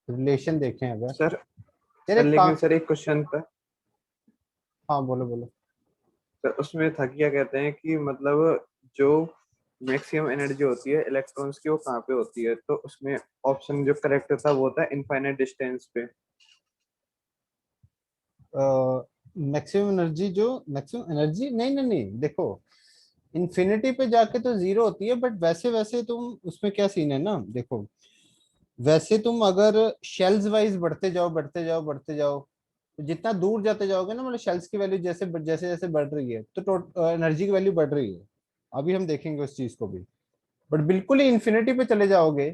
Relation देखें अगर, sir यार सर एक काम। लेकिन सर एक क्वेश्चन था हाँ बोलो बोलो। सर, उसमें था क्या कहते हैं कि मतलब जो मैक्सिमम एनर्जी होती है इलेक्ट्रॉन्स की वो कहाँ पे होती है, तो उसमें ऑप्शन जो करेक्ट था वो था इनफाइनाइट डिस्टेंस पे। मैक्सिमम एनर्जी, जो मैक्सिमम एनर्जी, नहीं नहीं नहीं, देखो इन्फिनिटी पे जाके तो जीरो होती है, बट वैसे वैसे तुम उसमें क्या सीन है ना, देखो वैसे तुम अगर शेल्स वाइज बढ़ते जाओ बढ़ते जाओ बढ़ते जाओ, तो जितना दूर जाते जाओगे ना, मतलब शेल्स की वैल्यू जैसे जैसे जैसे बढ़ रही है, तो एनर्जी की वैल्यू बढ़ रही है। अभी हम देखेंगे उस चीज को भी। बट बिल्कुल ही इन्फिनिटी पे चले जाओगे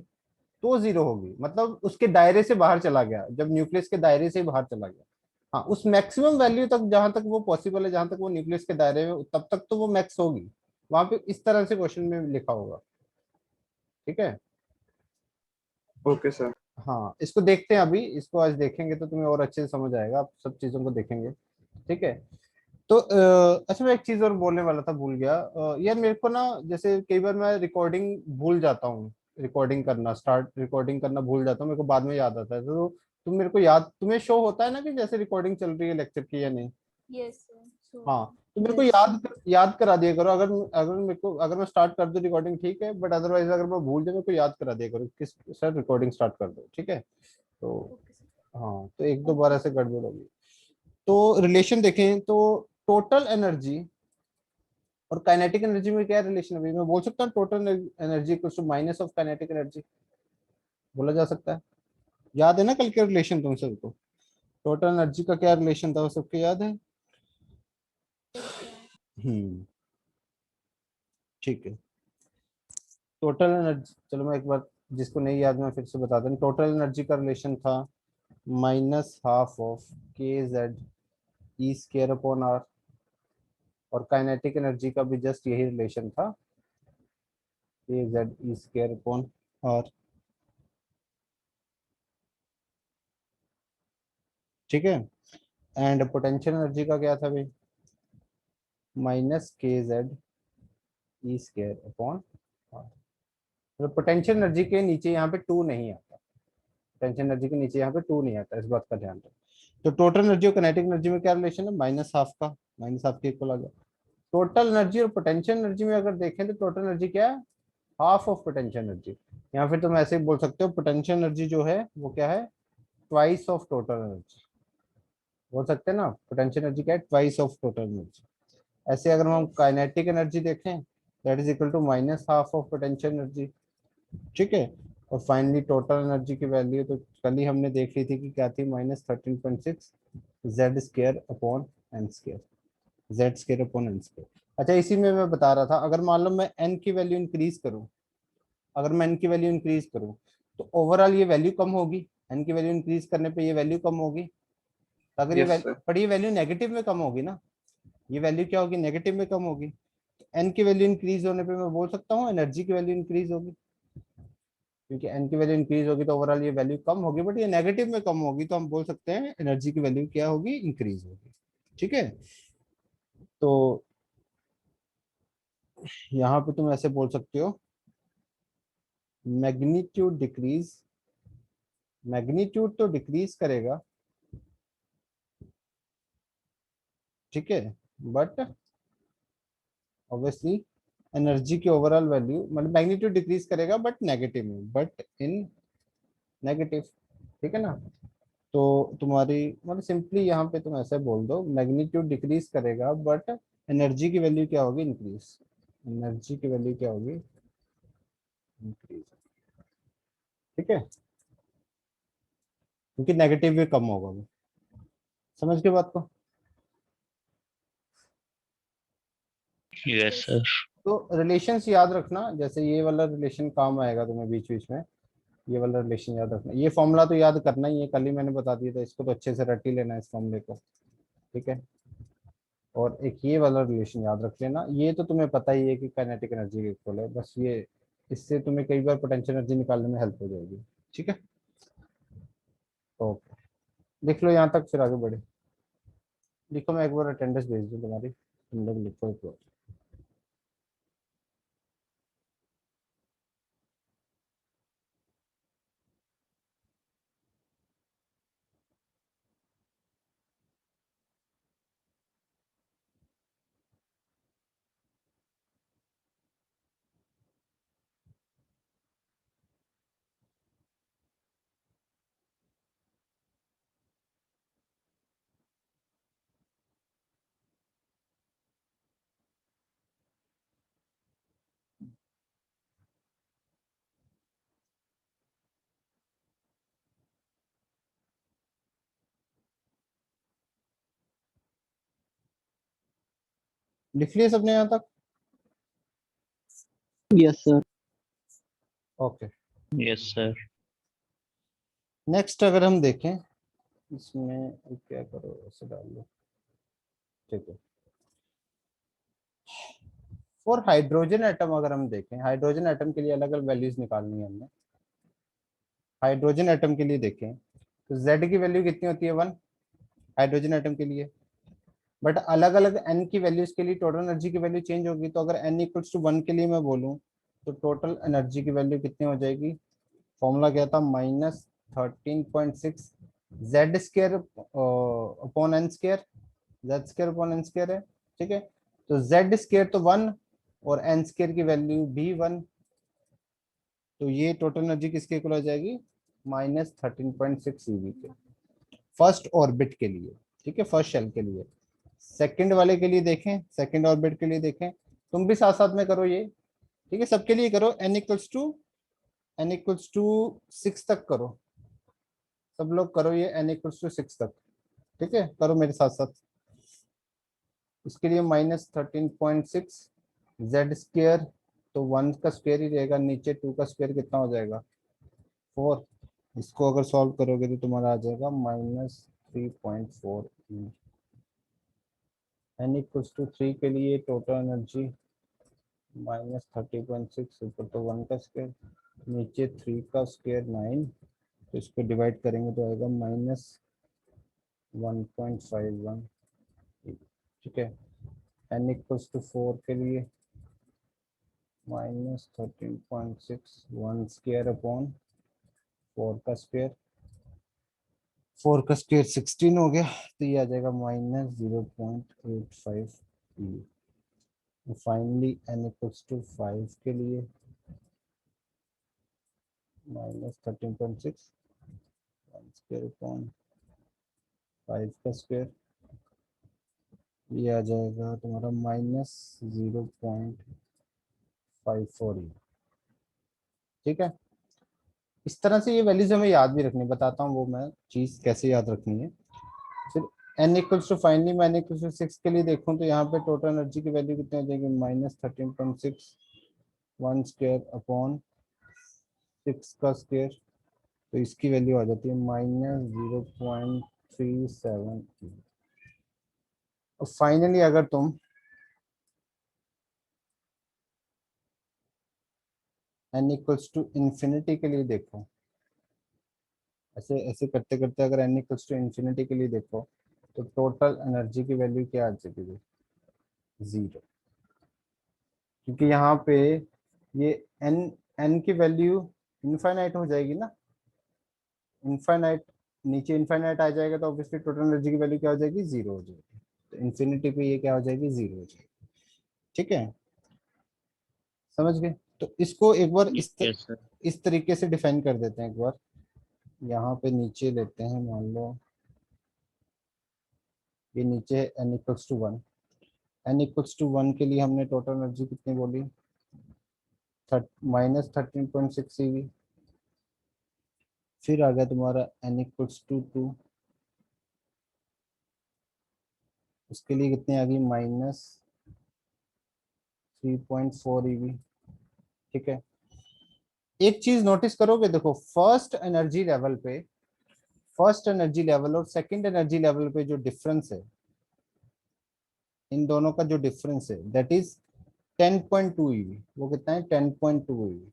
तो जीरो होगी, मतलब उसके दायरे से बाहर चला गया, जब न्यूक्लियस के दायरे से बाहर चला गया। हाँ, उस मैक्सिमम वैल्यू तक जहां तक वो पॉसिबल है, जहां तक वो न्यूक्लियस के दायरे में, तब तक तो वो मैक्स होगी। वहां पे इस तरह से क्वेश्चन में लिखा होगा। ठीक है। Okay sir. हाँ, इसको देखते हैं अभी, इसको आज देखेंगे तो तुम्हें और अच्छे से समझ आएगा, आप सब चीजों को देखेंगे। ठीक है। तो अच्छा, मैं एक चीज और बोलने वाला था, भूल गया। यार मेरे को ना, जैसे कई बार मैं रिकॉर्डिंग भूल जाता हूँ, रिकॉर्डिंग करना, स्टार्ट रिकॉर्डिंग करना भूल जाता हूँ, मेरे को बाद में याद आता है। तो तुम मेरे को याद, तुम्हें शो होता है ना कि जैसे रिकॉर्डिंग चल रही है लेक्चर की या नहीं? यस सर, हाँ, सो तो मेरे को यस। याद करा दिया करो, अगर अगर मेरे को, अगर मैं स्टार्ट कर दूं रिकॉर्डिंग ठीक है, बट अदरवाइज अगर मैं भूल जाऊँ, मेरे को याद करा दिया करो किस सर रिकॉर्डिंग स्टार्ट कर दो, ठीक है। तो ओके सर। हाँ, तो एक दो बार ओके ऐसे सर। गड़बड़ होगी। तो रिलेशन देखें तो टोटल एनर्जी और काइनेटिक एनर्जी में क्या रिलेशन है? मैं बोल सकता हूँ total energy equals to minus of kinetic energy, बोला जा सकता है। याद है ना कल के रिलेशन तुम सबको? टोटल एनर्जी का क्या रिलेशन था, वो सबको याद है? Yes sir. हम्म। ठीक है। टोटल एनर्जी, चलो मैं एक बार, जिसको नहीं याद मैं फिर से बता दूं। टोटल एनर्जी का रिलेशन था minus half of K Z E square upon R, और काइनेटिक एनर्जी का भी जस्ट यही रिलेशन था, K Z E square upon R. ठीक है। एंड पोटेंशियल एनर्जी का क्या था भाई? Minus K Z E square upon R. तो पोटेंशियल एनर्जी के नीचे यहाँ पे टू नहीं आता, पोटेंशियल एनर्जी के नीचे यहाँ पे टू नहीं आता, इस बात का ध्यान रखो। तो टोटल एनर्जी और काइनेटिक एनर्जी में क्या रिलेशन है? माइनस हाफ का, माइनस हाफ के इक्वल आ गया। टोटल एनर्जी और पोटेंशियल एनर्जी में अगर देखें तो टोटल एनर्जी क्या है? Half of potential energy. या फिर तुम ऐसे ही बोल सकते हो, पोटेंशियल एनर्जी जो है वो क्या है? Twice of total energy. बोल सकते हैं ना, पोटेंशियल एनर्जी क्या है? Twice of total energy. ऐसे अगर हम यस। काइनेटिक एनर्जी देखें, that is equal to minus half of potential energy. ठीक है। और फाइनली टोटल एनर्जी की वैल्यू तो कल ही हमने देख ली थी कि क्या थी, -13.6 Z square upon N square, Z square upon N square. अच्छा, इसी में मैं बता रहा था, अगर मान लो मैं एन की वैल्यू इंक्रीज करूं, अगर मैं एन की वैल्यू इंक्रीज करूं, तो ओवरऑल ये वैल्यू कम होगी। एन की वैल्यू इंक्रीज करने पे ये वैल्यू कम होगी। तो अगर ये यस वैल्यू, सर। पर ये वैल्यू नेगेटिव में कम होगी ना, ये वैल्यू क्या होगी? नेगेटिव में कम होगी। तो एन की वैल्यू इंक्रीज होने पे मैं बोल सकता हूँ एनर्जी की वैल्यू इंक्रीज होगी, क्योंकि एन की वैल्यू इंक्रीज होगी तो ओवरऑल ये वैल्यू कम होगी, बट ये नेगेटिव में कम होगी, तो हम बोल सकते हैं एनर्जी की वैल्यू क्या होगी? इंक्रीज होगी। ठीक है। तो यहाँ पे तुम ऐसे बोल सकते हो, मैग्नीट्यूड डिक्रीज, मैग्नीट्यूड तो डिक्रीज करेगा, ठीक है, बट ऑब्वियसली एनर्जी की ओवरऑल वैल्यू, मतलब मैग्नीट्यूड डिक्रीज करेगा बट नेगेटिव में, बट इन नेगेटिव। ठीक है ना? तो तुम्हारी, मतलब सिंपली यहाँ पे तुम ऐसे बोल दो, मैग्नीट्यूड डिक्रीज करेगा बट एनर्जी की वैल्यू क्या होगी? इंक्रीज। एनर्जी की वैल्यू क्या होगी? इंक्रीज। ठीक है, क्योंकि नेगेटिव भी कम होगा वो। समझ के बात को? Yes yes. सर। तो रिलेशंस याद रखना, जैसे ये वाला रिलेशन काम आएगा तुम्हें बीच बीच में, ये वाला रिलेशन याद रखना। ये फॉर्मूला तो याद करना ही है, कल ही मैंने बता दिया था, इसको तो अच्छे से रट ही लेना है, इस फॉर्मूले को। ठीक है। और एक ये वाला रिलेशन याद रख लेना, ये तो तुम्हें पता ही है कि काइनेटिक एनर्जी के इक्वल है, बस ये, इससे तुम्हें कई बार पोटेंशियल एनर्जी निकालने में हेल्प हो जाएगी। ठीक है। ओके, लिख लो यहाँ तक, फिर आगे बढ़े। लिखो, मैं एक बार अटेंडेंस भेज दूँ तुम्हारी, तुम लोग लिखो एक बार। लिख लिए सबने यहाँ तक? Yes sir. Okay, yes sir. Next अगर हम देखें इसमें क्या करो, ऐसे डाल लो, ठीक है। फॉर हाइड्रोजन एटम अगर हम देखें, हाइड्रोजन एटम के लिए अलग अलग वैल्यूज निकालनी है हमने। हाइड्रोजन एटम के लिए देखें तो Z की वैल्यू कितनी होती है 1 हाइड्रोजन एटम के लिए, बट अलग अलग N की वैल्यूज के लिए टोटल एनर्जी की वैल्यू चेंज होगी। तो अगर N इक्वल्स टू 1 के लिए मैं बोलूं तो टोटल एनर्जी की वैल्यू कितनी हो जाएगी? फॉर्मूला क्या था? -13.6 Z square upon N square, Z square upon N square है, ठीक है। तो जेड स्केयर तो 1 और एन स्केयर की वैल्यू भी 1, तो ये टोटल एनर्जी किसके इक्वल हो जाएगी? -13.6 ईवी के फर्स्ट ऑर्बिट के लिए, ठीक है, फर्स्ट शेल के लिए। सेकंड वाले के लिए देखें, सेकंड ऑर्बिट के लिए देखें, तुम भी साथ साथ में करो ये, ठीक है, सबके लिए करो। n इक्वल्स टू 6 तक करो, सब लोग करो ये n इक्वल्स टू 6 तक, ठीक है, करो मेरे साथ साथ। इसके लिए -13.6 जेड स्क्र, तो 1 का स्क्वायर ही रहेगा, नीचे 2 का स्क्वायर कितना हो जाएगा? 4। इसको अगर सॉल्व करोगे तो तुम्हारा आ जाएगा -3.4। n=3 के लिए टोटल एनर्जी -30.6, ऊपर तो 1 का स्क्वायर, नीचे 3 का स्क्वायर 9, तो इसको डिवाइड करेंगे तो आएगा -1.51, ठीक है। n=4 के लिए -13.6 1 स्क्वायर अपॉन 4 का स्क्वायर, 4 का स्क्वायर 16 हो गया, तो ये आ जाएगा -0.85 ई। फाइनली n=5 के लिए -13.6 1 स्क्वायर अपॉन 5 का स्क्वायर, ये आ जाएगा तुम्हारा -0.54 ई, ठीक है। इस तरह से ये वैल्यूज हमें याद भी रखनी, बताता हूँ वो मैं चीज कैसे याद रखनी है। फिर n=, फाइनली मैं n=6 के लिए देखूं तो यहाँ पे टोटल एनर्जी की वैल्यू कितनी हो जाएगी? -13.6 1 स्क्वायर अपॉन 6 का स्क्वायर, तो इसकी वैल्यू आ जाती है -0.37। और फाइनली अगर तुम n=∞ के लिए देखो, ऐसे ऐसे करते करते अगर n=∞ के लिए देखो तो टोटल एनर्जी की वैल्यू क्या आ जाएगी? 0, क्योंकि यहाँ पे ये n n की वैल्यू इनफाइनाइट हो जाएगी ना, इनफाइनाइट, नीचे इनफाइनाइट आ जाएगा तो ऑब्वियसली टोटल एनर्जी की वैल्यू क्या हो जाएगी? 0 हो जाएगी। तो इन्फिनिटी पे ये क्या हो जाएगी? 0 हो जाएगी, ठीक है, समझ गए? तो इसको एक बार यस सर। इस तरीके से डिफाइन कर देते हैं एक बार। यहाँ पे नीचे लेते हैं, मान लो ये नीचे है n=1, n=1 के लिए हमने टोटल एनर्जी कितनी बोली? -13.6 ईवी। फिर आ गया तुम्हारा n=2, उसके लिए कितनी आ गई? -3.4 ईवी, ठीक है। एक चीज नोटिस करोगे, देखो फर्स्ट एनर्जी लेवल और सेकंड एनर्जी लेवल पे जो डिफरेंस है, इन दोनों का जो डिफरेंस है दैट इज 10.2 ईवी। वो कितना है? 10.2 ईवी।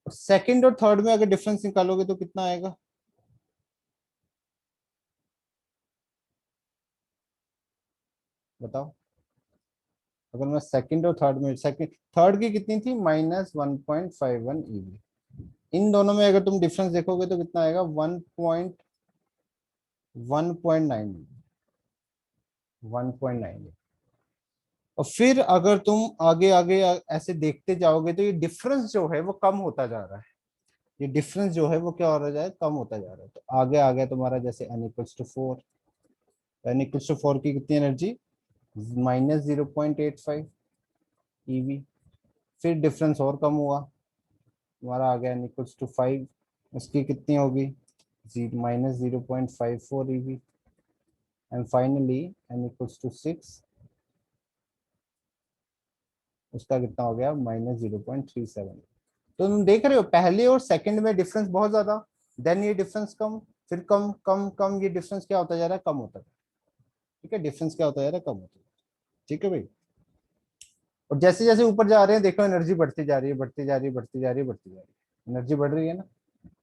और सेकंड और थर्ड में अगर डिफरेंस निकालोगे तो कितना आएगा? बताओ। अगर मैं सेकंड और थर्ड में, सेकंड थर्ड की कितनी थी? -1.51 ईवी। इन दोनों में अगर तुम डिफरेंस देखोगे तो कितना आएगा? 1.9। और फिर अगर तुम आगे आगे ऐसे देखते जाओगे तो ये डिफरेंस जो है वो कम होता जा रहा है, ये डिफरेंस जो है वो क्या हो रहा है? कम होता जा रहा है। तो आगे आ गया तुम्हारा जैसे n=4, n=4 की कितनी एनर्जी? -0.85 ईवी। फिर डिफरेंस और कम हुआ, तुम्हारा आ गया n=5, उसकी कितनी होगी? -0.54 ईवी। एंड फाइनली n=6, उसका कितना हो गया -0.37। तो तुम देख रहे हो पहले और सेकंड में डिफरेंस बहुत ज्यादा, देन ये डिफरेंस कम, फिर कम कम कम, ये डिफरेंस क्या होता जा रहा है, कम होता है। ठीक है, डिफरेंस क्या होता जा रहा है, कम होता है। ठीक है भाई। और जैसे जैसे ऊपर जा रहे हैं देखो एनर्जी बढ़ती जा रही है, बढ़ती जा रही है, बढ़ती जा रही है, बढ़ती जा रही है, एनर्जी बढ़ रही है ना।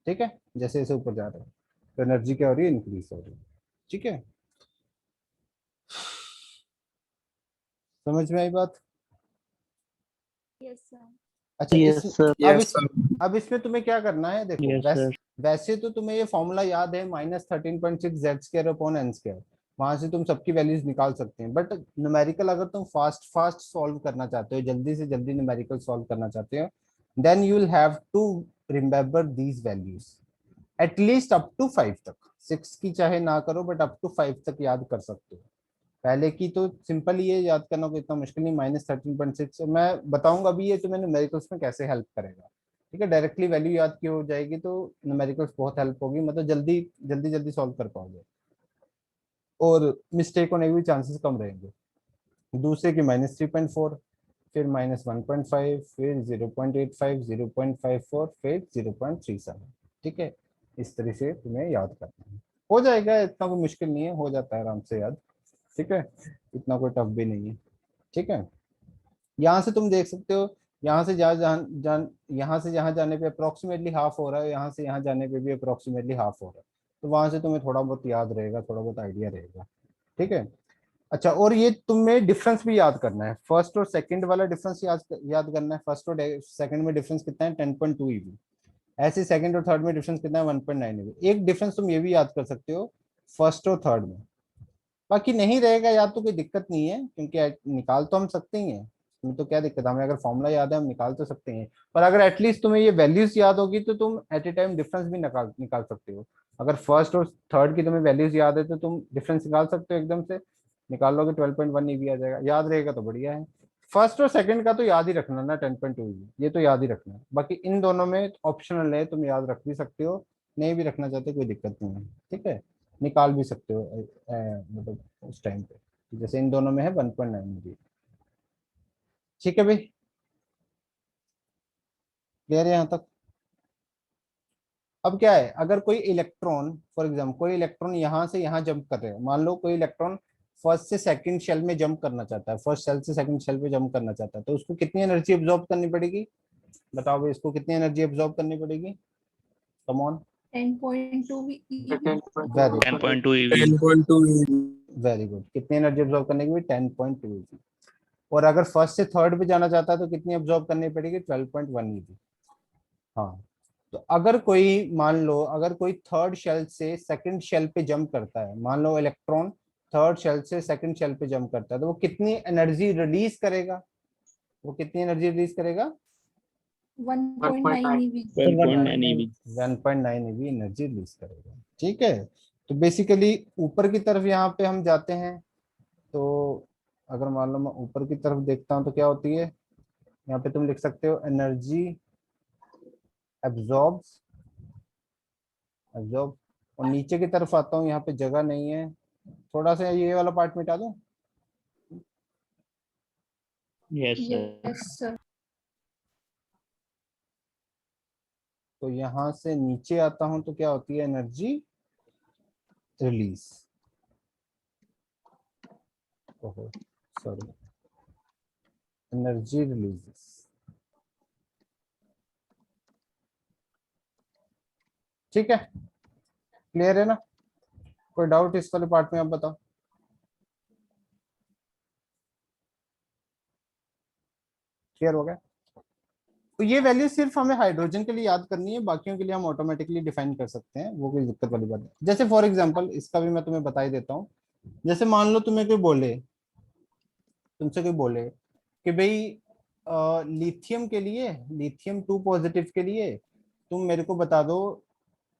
ठीक है, जैसे जैसे ऊपर जा रहे हैं तो एनर्जी क्या हो रही है, इंक्रीज हो रही है। ठीक है, समझ में आई बात। Yes sir. अच्छा इस यस सर। अब यस इस सर। अब इसमें तुम्हें क्या करना है, देखो यस सर। वैसे तो तुम्हें ये फॉर्मूला याद है -13.6 z² अपॉन n²। वहां से तुम सबकी वैल्यूज निकाल सकते हैं, बट न्यूमेरिकल अगर तुम फास्ट फास्ट सॉल्व करना चाहते हो, जल्दी से जल्दी न्यूमेरिकल सॉल्व करना चाहते हो, then you will have to remember these values at least up to 5 तक। 6 की चाहे ना करो बट अप टू 5 तक याद कर सकते हो। पहले की तो सिंपल ही है, याद करना कोई इतना मुश्किल नहीं। -13.6 मैं बताऊंगा अभी ये तुम्हें न्यूमेरिकल्स में कैसे हेल्प करेगा। ठीक है, डायरेक्टली वैल्यू याद की हो जाएगी तो न्यूमेरिकल्स बहुत हेल्प होगी, मतलब जल्दी जल्दी जल्दी सॉल्व कर पाओगे और मिस्टेक होने के भी चांसेस कम रहेंगे। दूसरे की -3.4, फिर -1.5, फिर 0.85, 0.54, फिर 0.37। ठीक है, इस तरह से तुम्हें याद करना है, हो जाएगा, इतना कोई मुश्किल नहीं है, हो जाता है आराम से याद। ठीक है, इतना कोई टफ भी नहीं है। ठीक है, यहाँ से तुम देख सकते हो, यहाँ से जहाँ जहाँ जान यहाँ से जहाँ जाने पे अप्रोक्सीमेटली हाफ हो रहा है, यहाँ से यहाँ जाने पे भी अप्रोक्सीमेटली हाफ हो रहा है, तो वहां से तुम्हें थोड़ा बहुत याद रहेगा, थोड़ा बहुत आइडिया रहेगा। ठीक है, अच्छा और ये तुम्हें डिफरेंस भी याद करना है, फर्स्ट और सेकंड वाला डिफरेंस याद करना है। फर्स्ट और सेकंड में डिफरेंस कितना है, 10.2 ईवी। ऐसे सेकंड और थर्ड में डिफरेंस कितना है, 1.9 ईवी। एक डिफरेंस तुम ये भी याद कर सकते हो फर्स्ट और थर्ड में, बाकी नहीं रहेगा याद तो कोई दिक्कत नहीं है, क्योंकि निकाल तो हम सकते ही हैं, इसमें तो क्या दिक्कत है, हमें अगर फॉर्मूला याद है हम निकाल तो सकते हैं। पर अगर एटलीस्ट तुम्हें ये वैल्यूज याद होगी तो तुम एट ए टाइम डिफरेंस भी निकाल निकाल सकते हो। अगर फर्स्ट और थर्ड की तुम्हें वैल्यूज याद है तो तुम डिफरेंस निकाल सकते हो, एकदम से निकाल लोगे 12.1 ईवी आ जाएगा, याद रहेगा तो बढ़िया है। फर्स्ट और सेकंड का तो याद ही रखना ना, 10.2 ईवी ये तो याद ही रखना है, बाकी इन दोनों में ऑप्शनल है, तुम याद रख भी सकते हो, नहीं भी रखना चाहते कोई दिक्कत नहीं है। ठीक है, निकाल भी सकते हो मतलब उस टाइम पे, जैसे इन दोनों में है 1.9 भी। ठीक है भाई, क्लियर है यहाँ तक। अब क्या है, अगर कोई इलेक्ट्रॉन फॉर एग्जाम्पल कोई इलेक्ट्रॉन यहाँ से यहाँ जंप कर रहे हो, मान लो कोई इलेक्ट्रॉन फर्स्ट से सेकंड शेल में जंप करना चाहता है, फर्स्ट शेल से सेकंड शेल पे जंप करना चाहता है, तो उसको कितनी एनर्जी एब्जॉर्ब करनी पड़ेगी, बताओ भाई, इसको कितनी एनर्जी एब्जॉर्ब करनी पड़ेगी, come on. 10.2 very 10.2 EV। 10.2। Very good, कितनी एनर्जी एब्जॉर्ब करने की, 10.2। और अगर फर्स्ट से थर्ड पे जाना चाहता है तो कितनी एब्जॉर्ब करनी पड़ेगी, 12.1 ईवी। हाँ, तो अगर कोई मान लो अगर कोई थर्ड शेल से सेकंड शेल पे जंप करता है, मान लो इलेक्ट्रॉन थर्ड शेल से सेकंड शेल पे जंप करता है, तो वो कितनी एनर्जी रिलीज करेगा, वो कितनी एनर्जी रिलीज करेगा, 1.9 EV। 1.9 EV। 1.9 EV energy release करेगा। ठीक है, तो बेसिकली ऊपर की तरफ यहाँ पे हम जाते हैं, तो अगर मान लो मैं ऊपर की तरफ देखता हूँ तो क्या होती है, यहाँ पे तुम लिख सकते हो एनर्जी एब्जॉर्ब्स, एब्जॉर्ब। और नीचे की तरफ आता हूँ, यहाँ पे जगह नहीं है, थोड़ा सा ये वाला पार्ट मिटा दूं, यस सर। Yes sir. तो यहाँ से नीचे आता हूँ तो क्या होती है, एनर्जी रिलीज, ओहो सॉरी, एनर्जी रिलीज। ठीक है, क्लियर है ना, कोई डाउट इस वाले पार्ट में, आप बताओ। क्लियर हो गया, तो ये वैल्यू सिर्फ हमें हाइड्रोजन के लिए याद करनी है, बाकियों के लिए हम ऑटोमेटिकली डिफाइन कर सकते हैं, वो कोई दिक्कत वाली बात नहीं। जैसे फॉर एग्जांपल इसका भी मैं तुम्हें बता ही देता हूँ, जैसे मान लो तुम्हें कोई बोले, तुमसे कोई बोले कि भाई लिथियम के लिए, लिथियम 2 पॉजिटिव के लिए तुम मेरे को बता दो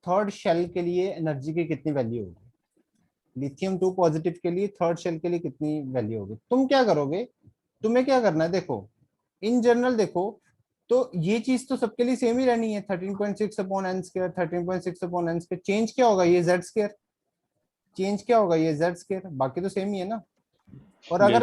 थर्ड शेल के लिए एनर्जी की कितनी वैल्यू होगी, लिथियम 2 पॉजिटिव के लिए थर्ड शेल के लिए कितनी वैल्यू होगी, तुम क्या करोगे, तुम्हें क्या करना है, देखो इन जनरल देखो, तो ये चीज तो सबके लिए सेम ही रहनी है, 13.6 upon n², 13.6 upon n², change क्या होगा, ये z², चेंज क्या होगा, ये z², बाकी तो सेम ही है ना। और Yes, sir.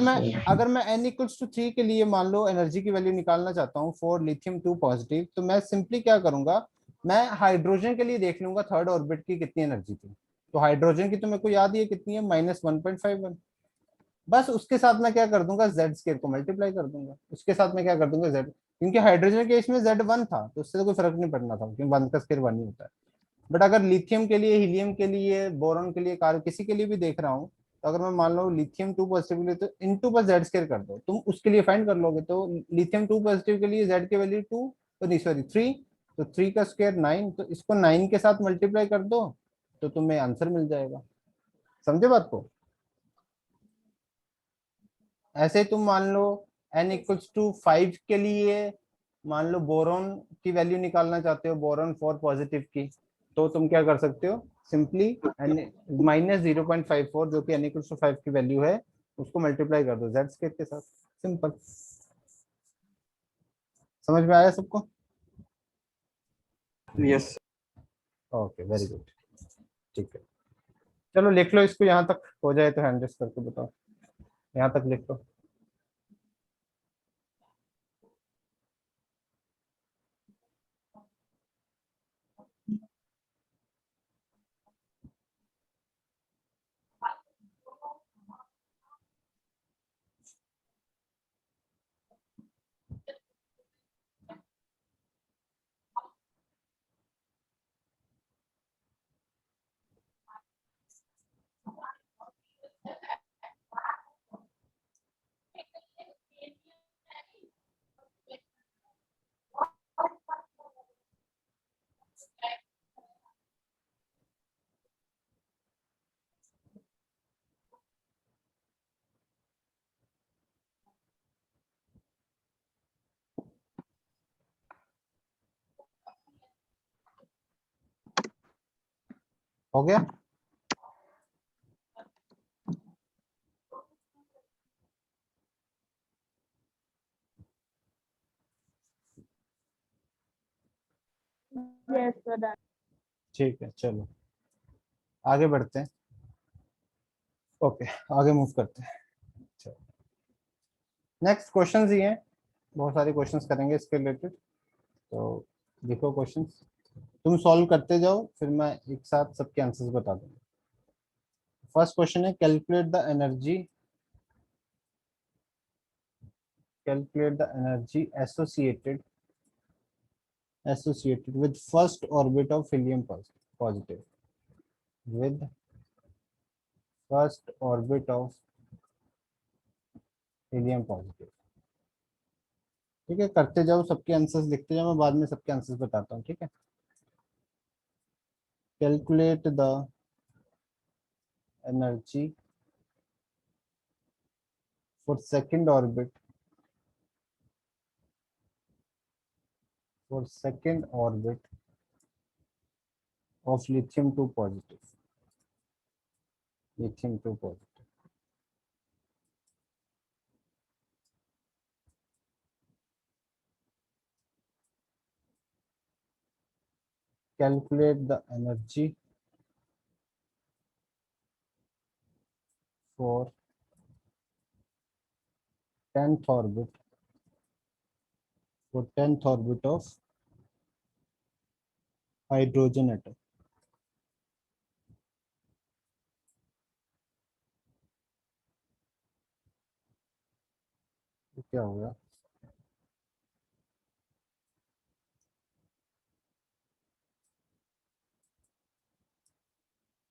अगर मैं n इक्वल्स टू 3 के लिए मान लो एनर्जी की वैल्यू निकालना चाहता हूँ फॉर लिथियम 2 पॉजिटिव, तो मैं सिंपली क्या करूंगा, मैं हाइड्रोजन के लिए देख लूंगा थर्ड ऑर्बिट की कितनी एनर्जी थी। तो हाइड्रोजन की तो मेरे को याद ही है कितनी है, -1.51। बस उसके साथ मैं क्या कर दूंगा, जेड स्केयर को मल्टीप्लाई कर दूंगा, उसके साथ मैं क्या कर दूंगा जेड, क्योंकि हाइड्रोजन के इसमें जेड 1 था तो उससे तो कोई फर्क नहीं पड़ना था, क्योंकि 1 का स्केयर 1 ही होता है। बट अगर लिथियम के लिए, हीलियम के लिए, बोरॉन के लिए, कार्बन किसी के लिए भी देख रहा हूँ, तो अगर मैं मान लो लिथियम 2 पॉजिटिव के लिए, तो इनटू पर जेड स्केयर कर दो, तुम उसके लिए फाइंड कर लोगे। तो लिथियम 2 पॉजिटिव के लिए जेड की वैल्यू 2, तो नहीं सॉरी 3, तो 3 का स्क्वायर 9, तो इसको 9 के साथ मल्टीप्लाई कर दो तो तुम्हें आंसर मिल जाएगा। समझे बात को? ऐसे ही तुम मान लो n इक्वल्स टू 5 के लिए मान लो बोरॉन की वैल्यू निकालना चाहते हो, बोरॉन 4 पॉजिटिव की, तो तुम क्या कर सकते हो, सिंपली n -0.54 जो कि n इक्वल्स टू 5 की वैल्यू है, उसको मल्टीप्लाई कर दो जेड स्केयर के साथ। सिंपल। समझ में आया सबको? यस। Okay, very good. ठीक है, चलो लिख लो इसको, यहाँ तक हो जाए तो हैंड रेस करके बताओ, यहाँ तक लिख लो। हो गया? Yes, sir. Done. ठीक है, चलो आगे बढ़ते हैं। ओके, आगे मूव करते हैं। नेक्स्ट क्वेश्चंस ही हैं, बहुत सारे क्वेश्चंस करेंगे इसके रिलेटेड। तो देखो क्वेश्चंस, तुम सॉल्व करते जाओ, फिर मैं एक साथ सबके आंसर्स बता दूंगा। फर्स्ट क्वेश्चन है, calculate the energy associated with first orbit of helium positive, with first orbit of helium positive. ठीक है, करते जाओ, सबके आंसर्स लिखते जाओ, मैं बाद में सबके आंसर्स बताता हूँ, ठीक है। Calculate the energy for second orbit, of lithium 2 positive, lithium 2 positive। Calculate the energy for 10th orbit, of hydrogen atom। तो क्या होगा?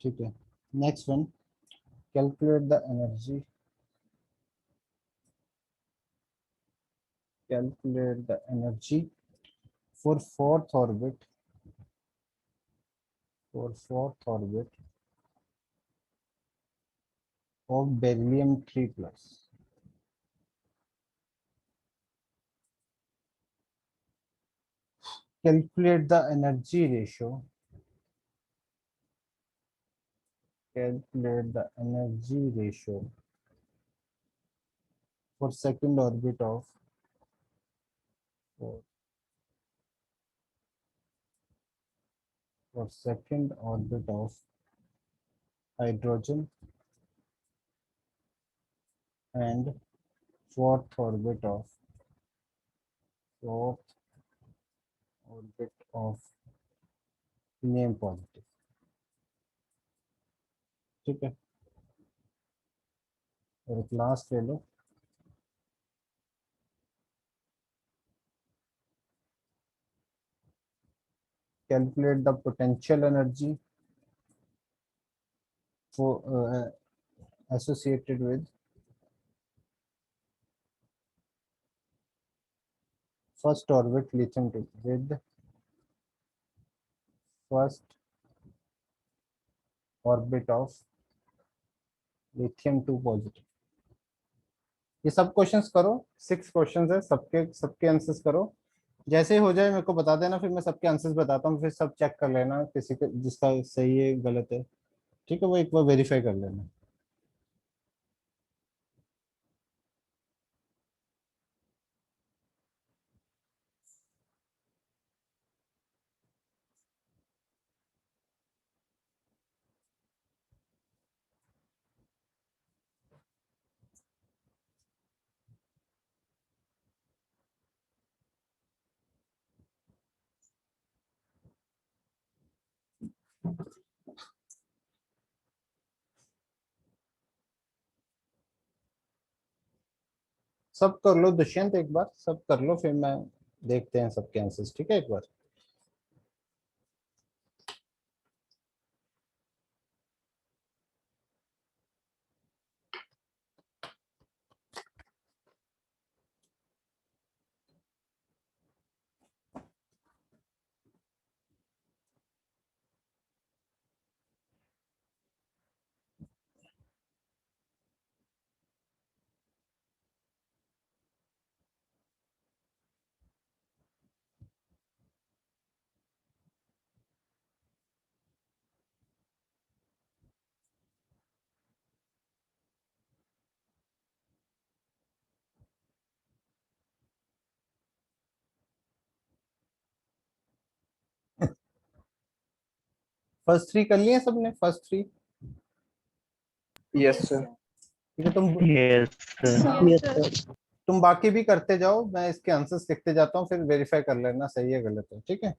ठीक है, next one, calculate the energy, for fourth orbit of beryllium 3 plus। Calculate the energy ratio, for second orbit of for, second orbit of hydrogen and fourth orbit of fourth orbit of name positive. ठीक है, और एक last ले लो, calculate the potential energy for associated with first orbit lithium 2 with first orbit of lithium 2 positive. ये सब questions करो, 6 questions है, सबके सबके आंसर्स करो। जैसे ही हो जाए मेरे को बता देना, फिर मैं सबके आंसर्स बताता हूँ, फिर सब चेक कर लेना किसी के जिसका सही है गलत है। ठीक है, वो एक बार वेरीफाई कर लेना। सब कर लो दुष्यंत, एक बार सब कर लो, फिर मैं देखते हैं सबके आंसर्स। ठीक है, एक बार फर्स्ट 3 कर लिए सबने, फर्स्ट 3। Yes sir. ठीक है, Yes, sir. Yes, sir. तुम बाकी भी करते जाओ, मैं इसके आंसर्स लिखते जाता हूँ, फिर वेरीफाई कर लेना सही है गलत है। ठीक है,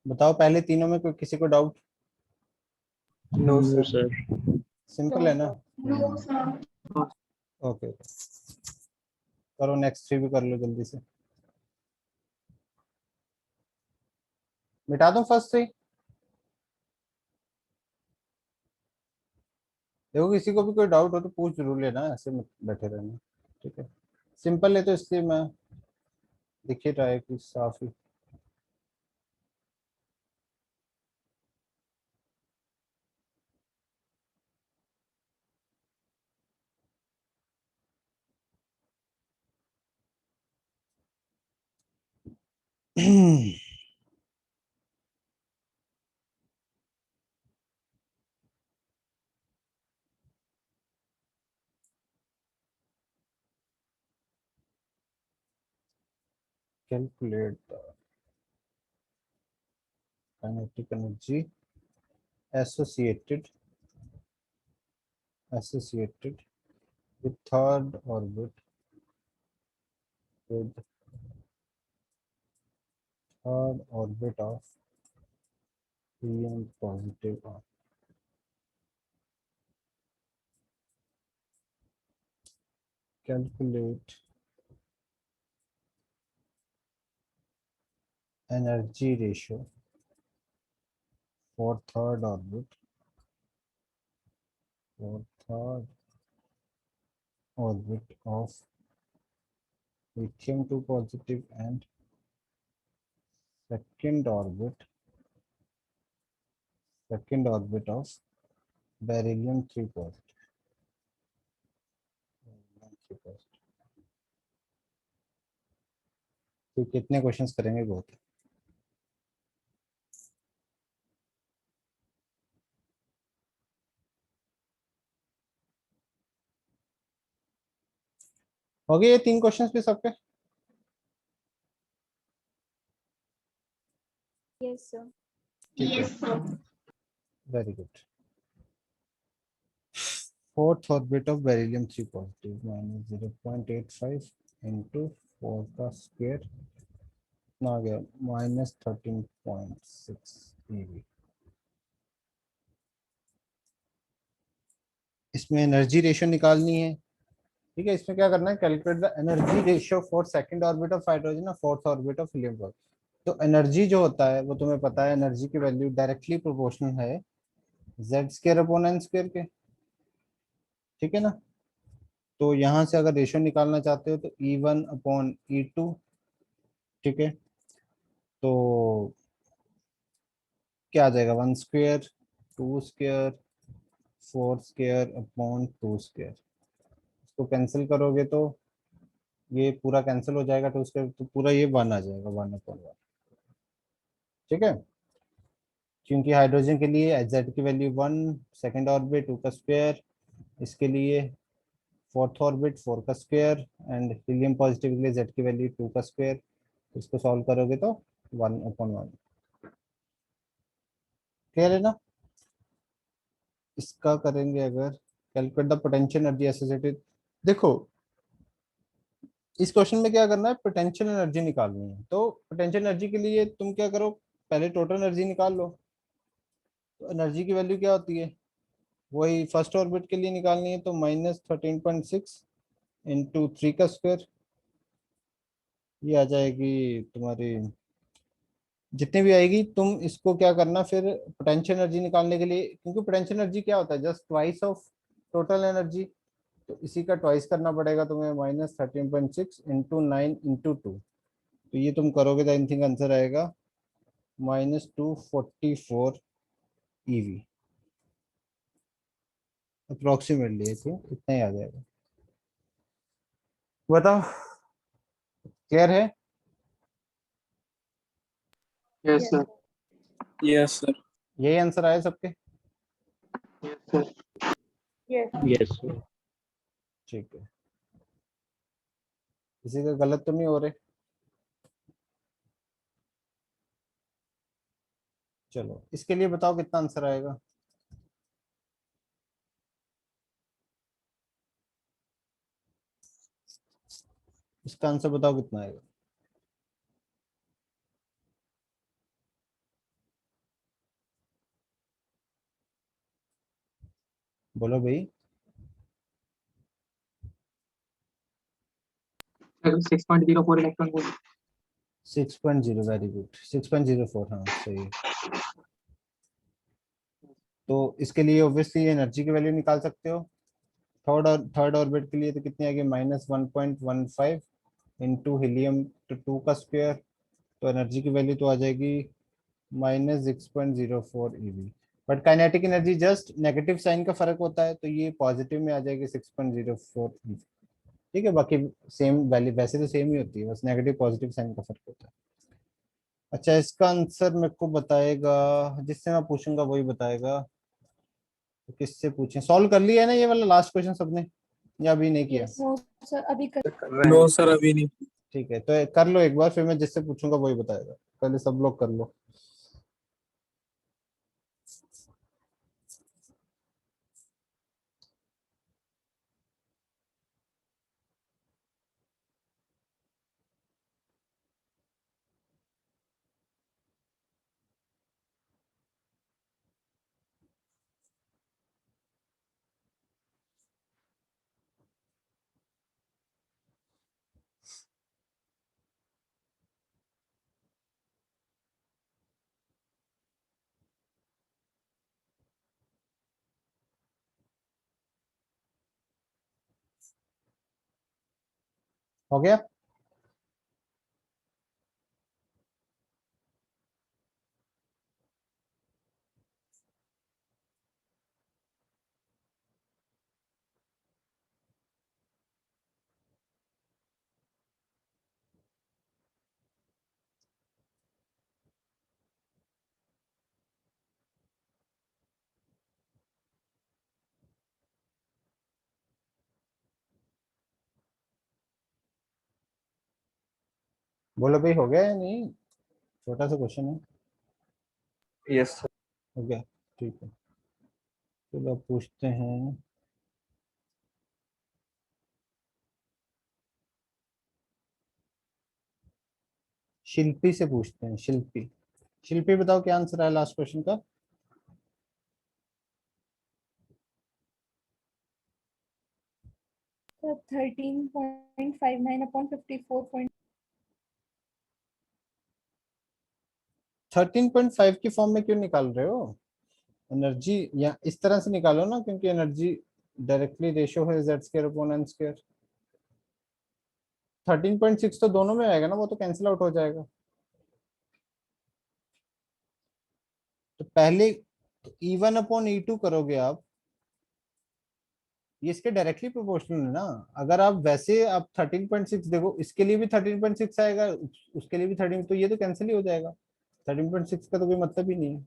बताओ पहले तीनों में कोई किसी को doubt? No No, sir. sir. Simple है ना? No, sir. ओके, करो नेक्स्ट 3 भी कर लो जल्दी से। मिटा दूं फर्स्ट 3? देखो किसी को भी कोई डाउट हो तो पूछ जरूर लेना, ऐसे मत बैठे रहना। ठीक है, सिंपल है तो इसलिए मैं दिख ही रहा है कि साफ ही। Calculate the kinetic energy associated with third orbit with third orbit of helium positive ion. Calculate energy ratio for third orbit for third orbit of lithium 2 positive and second orbit of beryllium 3 positive. Beryllium 3 positive. तो कितने questions करेंगे बहुत? हो गए ये 3 questions भी सबके? Yes, sir. ठीक है, Yes, sir. Very good. Fourth orbit of beryllium 3 positive minus 0.85 into 4 का स्क्वायर कितना आ गया? Minus 13.6 eV. इसमें एनर्जी रेशियो निकालनी है. ठीक है, इसमें क्या करना है? Calculate the energy ratio for second orbit of hydrogen और फोर्थ ऑर्बिट ऑफ हीलियम. तो एनर्जी जो होता है वो तुम्हें पता है, एनर्जी की वैल्यू डायरेक्टली प्रोपोर्शनल है Z square upon N square के. ठीक है ना? तो यहां से अगर रेशियो निकालना चाहते हो तो E1 अपॉन E2. ठीक है, तो क्या आ जाएगा? 1 square, 2 square, 4 square upon 2 square. इसको कैंसिल करोगे तो ये पूरा कैंसिल हो जाएगा. 2 स्क्वायर तो पूरा ये 1 आ जाएगा, 1/1. ठीक है, क्योंकि हाइड्रोजन के लिए जेड की वैल्यू 1, सेकेंड ऑर्बिट 2 का स्क्वायर, इसके लिए फोर्थ ऑर्बिट 4 का स्क्वायर, एंड हीलियम पॉजिटिव के लिए जेड की वैल्यू 2 का स्क्वायर. इसको सॉल्व करोगे तो 1/1. क्लियर है ना? इसका करेंगे अगर calculate the potential energy associated. देखो इस क्वेश्चन में क्या करना है? पोटेंशियल एनर्जी निकालनी है. तो पोटेंशियल एनर्जी के लिए तुम क्या करो? पहले टोटल एनर्जी निकाल लो. तो एनर्जी की वैल्यू क्या होती है? वही फर्स्ट ऑर्बिट के लिए निकालनी है. तो -13.6 इंटू 3 का स्क्वायर, ये आ जाएगी तुम्हारी जितनी भी आएगी. तुम इसको क्या करना फिर पोटेंशियल एनर्जी निकालने के लिए, क्योंकि पोटेंशियल एनर्जी क्या होता है? Just twice of total energy. तो इसी का ट्वाइस करना पड़ेगा तुम्हें. -13.6 इंटू 9 इंटू 2. तो ये तुम करोगे तो आई थिंक आंसर आएगा -244 EV अप्रोक्सीमेटली. आई थिंक इतना ही आ जाएगा. बताओ, क्लियर है? Yes sir. Yes, sir. यही आंसर आया सबके? Yes sir. Yes. Yes, sir. ठीक है, किसी का गलत तो नहीं हो रहे? चलो इसके लिए बताओ कितना आंसर आएगा? इसका आंसर बताओ कितना आएगा? बोलो भाई. 6.04 इलेक्ट्रॉन वोल्ट. 6.0. Very good. 6.04. हाँ सही है. तो इसके लिए ऑब्वियसली एनर्जी की वैल्यू निकाल सकते हो. थर्ड ऑर्बिट के लिए तो कितनी आएगी? -1.15 इंटू हीलियम 2 का स्क्वायर. तो एनर्जी की वैल्यू तो आ जाएगी -6.04 EV. But kinetic energy just negative sign का फर्क होता है, तो ये पॉजिटिव में आ जाएगी 6.04 EV. ठीक है, बाकी सेम वैल्यू वैसे तो सेम ही होती है, बस नेगेटिव पॉजिटिव साइन का फर्क होता है. अच्छा, इसका आंसर मेरे को बताएगा, जिससे मैं पूछूंगा वही बताएगा. तो किससे पूछें? सॉल्व कर लिया है ना ये वाला लास्ट क्वेश्चन सबने, या अभी नहीं किया? Yes. No, sir. अभी कर. कर रहे No, हैं. sir, अभी नहीं. ठीक है, तो कर लो एक बार, फिर मैं जिससे पूछूंगा वही बताएगा. पहले सब लोग कर लो. हो गया? बोलो भाई, हो गया या नहीं? छोटा सा क्वेश्चन है। Yes sir. हो गया, ठीक है। चलो अब पूछते हैं। शिल्पी से पूछते हैं, शिल्पी। शिल्पी बताओ क्या आंसर है लास्ट क्वेश्चन का? Sir 13.59 upon 54. 13.5 की फॉर्म में क्यों निकाल रहे हो? एनर्जी या इस तरह से निकालो ना, क्योंकि एनर्जी डायरेक्टली रेशियो है z square upon n square. 13.6 तो दोनों में आएगा ना, वो तो कैंसिल आउट हो जाएगा। तो पहले E1 अपॉन E2 करोगे आप, ये इसके डायरेक्टली प्रोपोर्शनल है ना। अगर आप वैसे आप 13.6 देखो, इसके लिए भी 13.6 आएगा, उसके लिए भी 13, तो ये तो कैंसिल ही हो जाएगा। 13.6 का तो कोई मतलब ही नहीं है।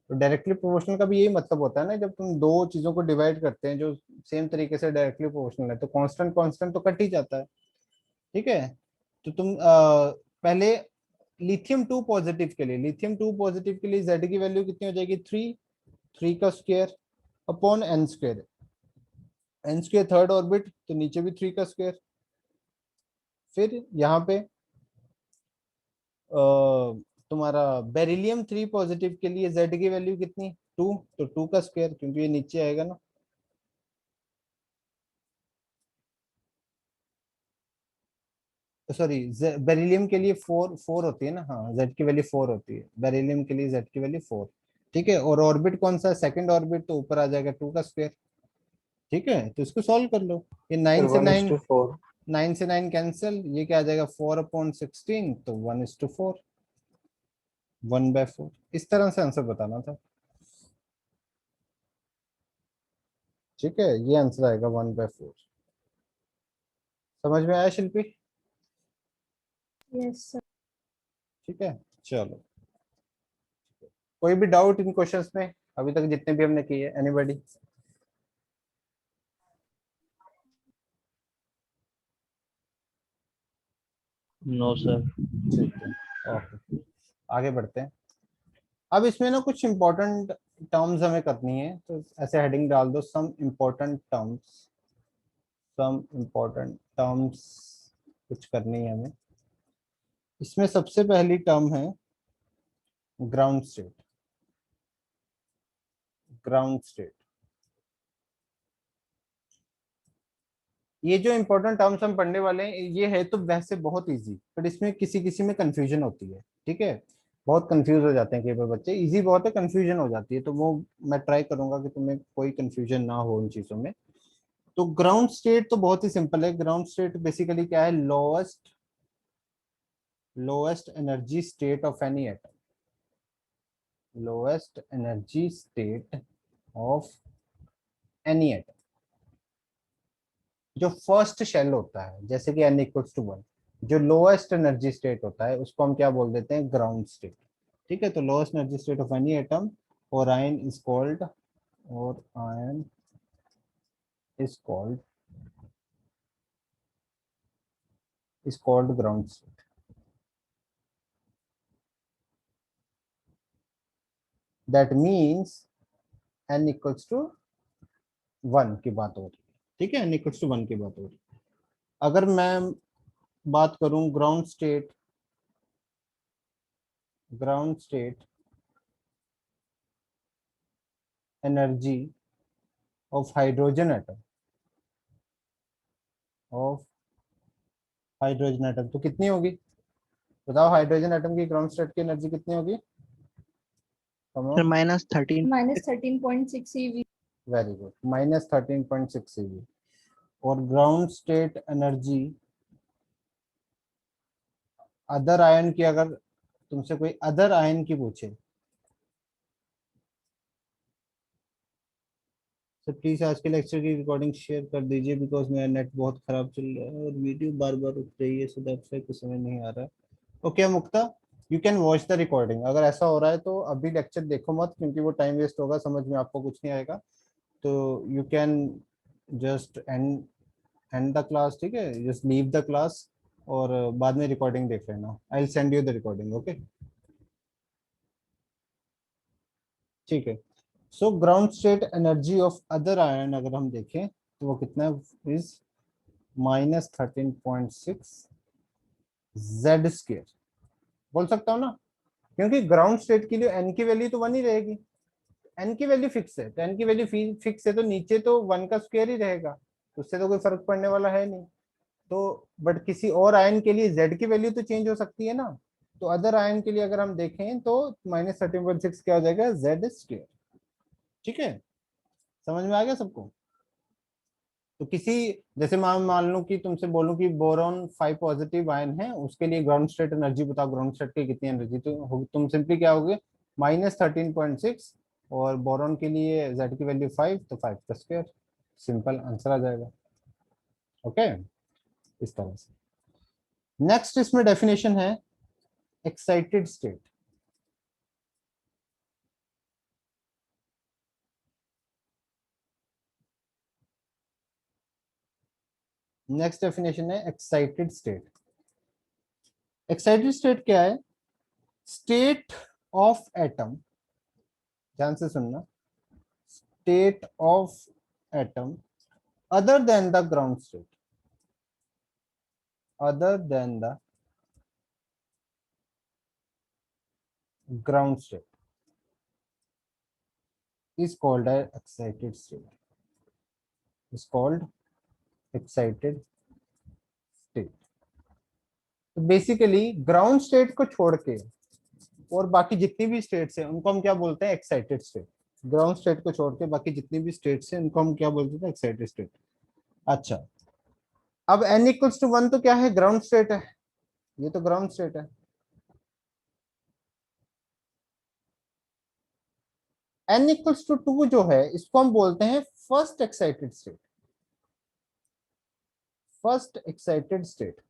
तो डायरेक्टली प्रोपोर्शनल का भी यही मतलब होता है ना, जब तुम दो चीजों को डिवाइड करते हैं जो सेम तरीके से डायरेक्टली प्रोपोर्शनल है, तो कांस्टेंट कांस्टेंट तो कट ही जाता है। ठीक है, तो तुम पहले लिथियम 2 पॉजिटिव के लिए, लिथियम 2 पॉजिटिव के लिए z की वैल्यू कितनी हो जाएगी? 3, 3 का square upon n square. n square third orbit, तो नीचे भी 3 का स्क्वायर। फिर यहाँ पे तुम्हारा बेरिलियम 3 पॉजिटिव के लिए z की वैल्यू कितनी? 2, तो 2 का स्क्वायर, क्योंकि ये नीचे आएगा ना। सॉरी, बेरिलियम के लिए 4 4 होती है ना, हाँ z की वैल्यू 4 होती है, बेरिलियम के लिए z की वैल्यू 4। ठीक है, और ऑर्बिट कौन सा है? सेकंड ऑर्बिट, तो ऊपर आ जाएगा 2 का स्क्वायर। ठीक है, तो इसको सॉल्व कर लो। ये 9 से 9, 1:4। 9 से 9 कैंसिल, ये क्या आ जाएगा? 4/16, तो 1:4, 1/4। इस तरह से आंसर बताना था। ठीक है, ये आंसर आएगा 1/4। समझ में आया शिल्पी? Yes, sir. ठीक है, चलो। कोई भी डाउट इन क्वेश्चंस में अभी तक जितने भी हमने किए? एनीबॉडी? No, sir. ठीक है, ओके, आगे बढ़ते हैं। अब इसमें ना कुछ इंपॉर्टेंट टर्म्स हमें करनी है, तो ऐसे हेडिंग डाल दो, some important terms. Some important terms कुछ करनी है हमें। इसमें सबसे पहली टर्म है ग्राउंड स्टेट। ग्राउंड स्टेट, ये जो इंपॉर्टेंट टर्म्स हम पढ़ने वाले हैं, ये है तो वैसे बहुत इजी, बट इसमें किसी किसी में कंफ्यूजन होती है। ठीक है, बहुत कंफ्यूज हो जाते हैं कई बार बच्चे। इजी बहुत है, कंफ्यूजन हो जाती है, तो वो मैं ट्राई करूंगा कि तुम्हें कोई कंफ्यूजन ना हो उन चीजों में। तो ग्राउंड स्टेट तो बहुत ही सिंपल है। ग्राउंड स्टेट बेसिकली क्या है? Lowest energy state of any atom. Lowest energy state of any atom, जो फर्स्ट शेल होता है, जैसे कि n=1, जो लोएस्ट एनर्जी स्टेट होता है उसको हम क्या बोल देते हैं? Ground state. ठीक है, तो lowest energy state of any atom और आयन इज कॉल्ड, और ion is called ground state. That means n=1 की बात हो रही है। ठीक है, n=1 की बात हो रही है। अगर मैं बात करूं ground state energy of hydrogen atom, of hydrogen atom, तो कितनी होगी? बताओ, हाइड्रोजन एटम की ग्राउंड स्टेट की एनर्जी कितनी होगी? Sir, -13. -13.6 eV. Very good, -13.6 eV। और ground state energy other ion की अगर तुमसे कोई अदर आयन की पूछे तो प्लीज आज के लेक्चर की रिकॉर्डिंग शेयर कर दीजिए, बिकॉज मेरा नेट बहुत खराब चल रहा है और वीडियो बार बार उठ रही है, सो दैट्स व्हाई कुछ समझ नहीं आ रहा है। Okay Mukta, you can watch the recording. अगर ऐसा हो रहा है तो अभी लेक्चर देखो मत, क्योंकि वो टाइम वेस्ट होगा, समझ में आपको कुछ नहीं आएगा। तो you can just and the class, ठीक है, जस्ट लीव द क्लास और बाद में रिकॉर्डिंग देख लेना। I will send you the recording, okay. ठीक है। So ground state energy of other ion अगर हम देखें तो वो कितना इज -13.6 जेड स्क्वायर। बोल सकता हूँ ना, क्योंकि ग्राउंड स्टेट के लिए एन की वैल्यू तो 1 ही रहेगी। एन की वैल्यू फिक्स है तो एन की वैल्यू फिक्स है तो नीचे तो 1 का स्क्वायर ही रहेगा, उससे तो कोई फर्क पड़ने वाला है नहीं। तो बट किसी और आयन के लिए जेड की वैल्यू तो चेंज हो सकती है ना। तो अदर आयन के लिए अगर हम देखें तो -13.6 क्या हो जाएगा, जेड स्क्वायर। ठीक है, समझ में आ गया सबको। तो किसी, जैसे मान मान लो कि तुमसे बोलूं कि बोरॉन 5 पॉजिटिव आयन है, उसके लिए ग्राउंड स्टेट एनर्जी बताओ, ग्राउंड स्टेट की कितनी एनर्जी, तो तुम सिंपली क्या होगे, -13.6 और बोरॉन के लिए जेड की वैल्यू 5, तो 5 का स्क्वायर। सिंपल आंसर आ जाएगा। ओके, इस तरह से। नेक्स्ट इसमें डेफिनेशन है एक्साइटेड स्टेट। नेक्स्ट डेफिनेशन है एक्साइटेड स्टेट। एक्साइटेड स्टेट क्या है, स्टेट ऑफ एटम, ध्यान से सुनना, state of atom other than the ground state, other than the ground state is called a excited state, is called excited state। तो basically ground state को छोड़ के और बाकी जितनी भी स्टेट्स हैं उनको हम क्या बोलते हैं, एक्साइटेड स्टेट। ग्राउंड स्टेट को छोड़ के बाकी जितनी भी स्टेट्स हैं उनको हम क्या बोलते हैं, एक्साइटेड स्टेट। अच्छा, अब n इक्वल्स टू 1 तो क्या है, ग्राउंड स्टेट है, ये तो ग्राउंड स्टेट है। n इक्वल्स टू 2 जो है इसको हम बोलते हैं first excited state, first excited state.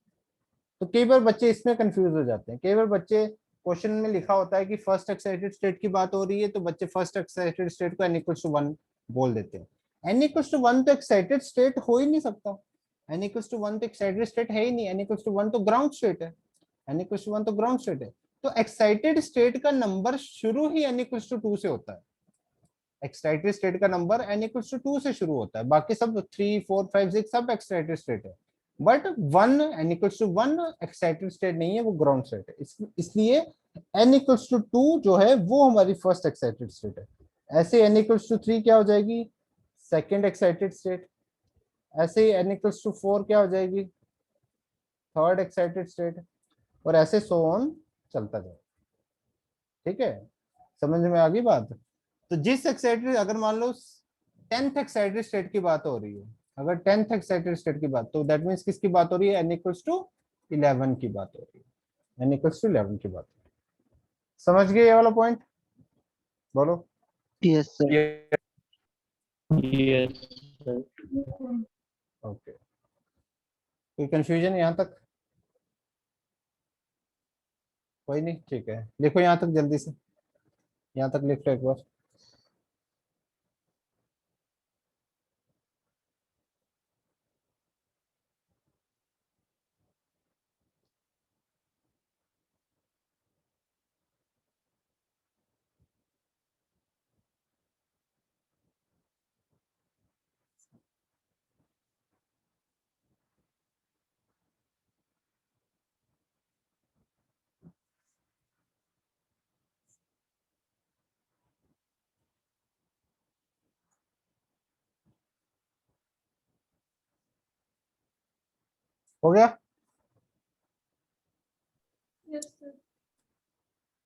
तो कई बार बच्चे इसमें कंफ्यूज हो जाते हैं, कई बार बच्चे क्वेश्चन में लिखा होता है कि फर्स्ट एक्साइटेड स्टेट की बात हो रही है, तो बच्चे फर्स्ट एक्साइटेड स्टेट को n इक्वल्स टू 1 बोल देते हैं। n इक्वल्स टू 1 तो एक्साइटेड स्टेट हो ही नहीं सकता, n इक्वल्स टू 1 तो एक्साइटेड स्टेट है ही नहीं, n इक्वल्स टू 1 तो ग्राउंड स्टेट है, n इक्वल्स टू 1 तो ग्राउंड स्टेट है। तो एक्साइटेड स्टेट का नंबर शुरू ही n इक्वल्स टू 2 से होता है। एक्साइटेड स्टेट का नंबर n इक्वल्स टू 2 से शुरू होता है, बाकी सब 3 4 5 6 सब एक्साइटेड स्टेट है, but 1 n equals to 1 excited state नहीं है, वो ग्राउंड स्टेट है। इसलिए n इक्वल्स टू 2 जो है वो हमारी फर्स्ट एक्साइटेड स्टेट है। ऐसे n इक्वल्स टू 3 क्या हो जाएगी, सेकंड एक्साइटेड स्टेट। ऐसे ही n इक्वल्स टू 4 क्या हो जाएगी, थर्ड एक्साइटेड स्टेट, और ऐसे सो ऑन चलता जाए। ठीक है, समझ में आ गई बात। तो जिस एक्साइटेड, अगर मान लो 10th एक्साइटेड स्टेट की बात हो रही है, अगर 10th एक्साइटेड स्टेट की बात, तो दैट मींस किसकी बात हो रही है, n इक्वल्स टू 11 की बात हो रही है, n इक्वल्स टू 11 की बात। समझ गए ये वाला पॉइंट, बोलो। Yes, sir. Yeah. Yes, sir. Okay, कोई कंफ्यूजन यहाँ तक, कोई नहीं, ठीक है, लिखो यहाँ तक जल्दी से, यहाँ तक लिख लो एक बार। हो गया, Yes, sir.